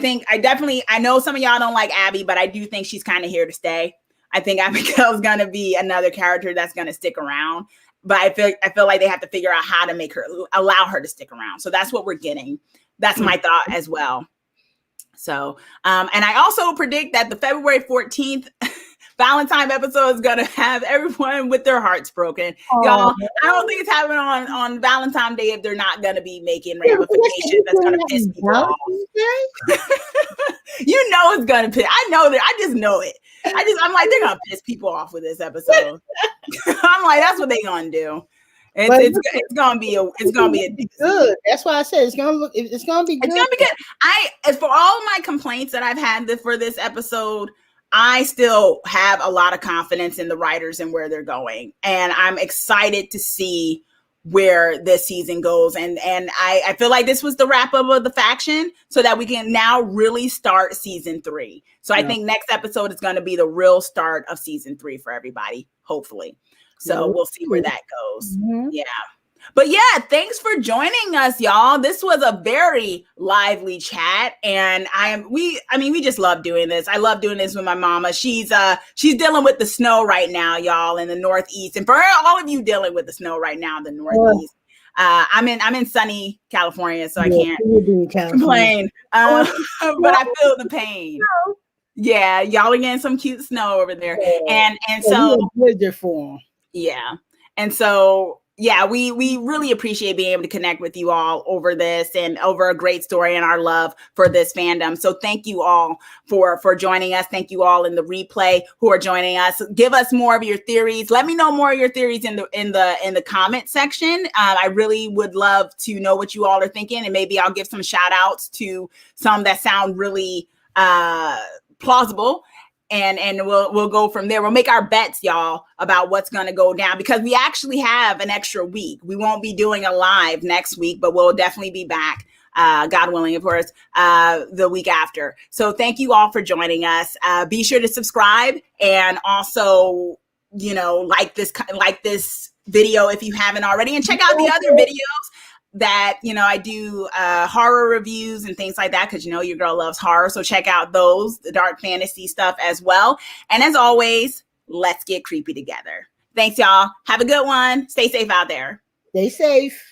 know some of y'all don't like Abby, but I do think she's kind of here to stay. I think Abigail's going to be another character that's going to stick around, but I feel like they have to figure out how to allow her to stick around. So that's what we're getting. That's my thought as well. So, and I also predict that the February 14th Valentine episode is going to have everyone with their hearts broken. Y'all, I don't think it's happening on Valentine's Day if they're not going to be making ramifications that's going to piss people off. You know it's going to piss. I know that. I just know it. I'm like, they're going to piss people off with this episode. I'm like, that's what they're going to do. It's gonna be good. That's why I said it's gonna be good. It's gonna be good. As for all of my complaints that I've had for this episode, I still have a lot of confidence in the writers and where they're going, and I'm excited to see where this season goes. And I feel like this was the wrap up of the faction, so that we can now really start season 3. So I think next episode is going to be the real start of season 3 for everybody, hopefully. So we'll see where that goes. Mm-hmm. Yeah. But yeah, thanks for joining us, y'all. This was a very lively chat. And we just love doing this. I love doing this with my mama. She's dealing with the snow right now, y'all, in the Northeast. And for all of you dealing with the snow right now in the Northeast, I'm in sunny California, so I can't complain. But I feel the pain. Yeah, y'all are getting some cute snow over there. And so yeah. And so, yeah, we really appreciate being able to connect with you all over this and over a great story and our love for this fandom. So thank you all for joining us. Thank you all in the replay who are joining us. Give us more of your theories. Let me know more of your theories in the comment section. I really would love to know what you all are thinking, and maybe I'll give some shout outs to some that sound really plausible. And we'll go from there. We'll make our bets, y'all, about what's going to go down, because we actually have an extra week. We won't be doing a live next week, but we'll definitely be back, God willing, of course, the week after. So thank you all for joining us. Be sure to subscribe, and also, like this video if you haven't already, and check out the other videos that, you know, I do horror reviews and things like that because, you know, your girl loves horror. So check out those, the dark fantasy stuff as well. And as always, let's get creepy together. Thanks, y'all. Have a good one. Stay safe out there. Stay safe.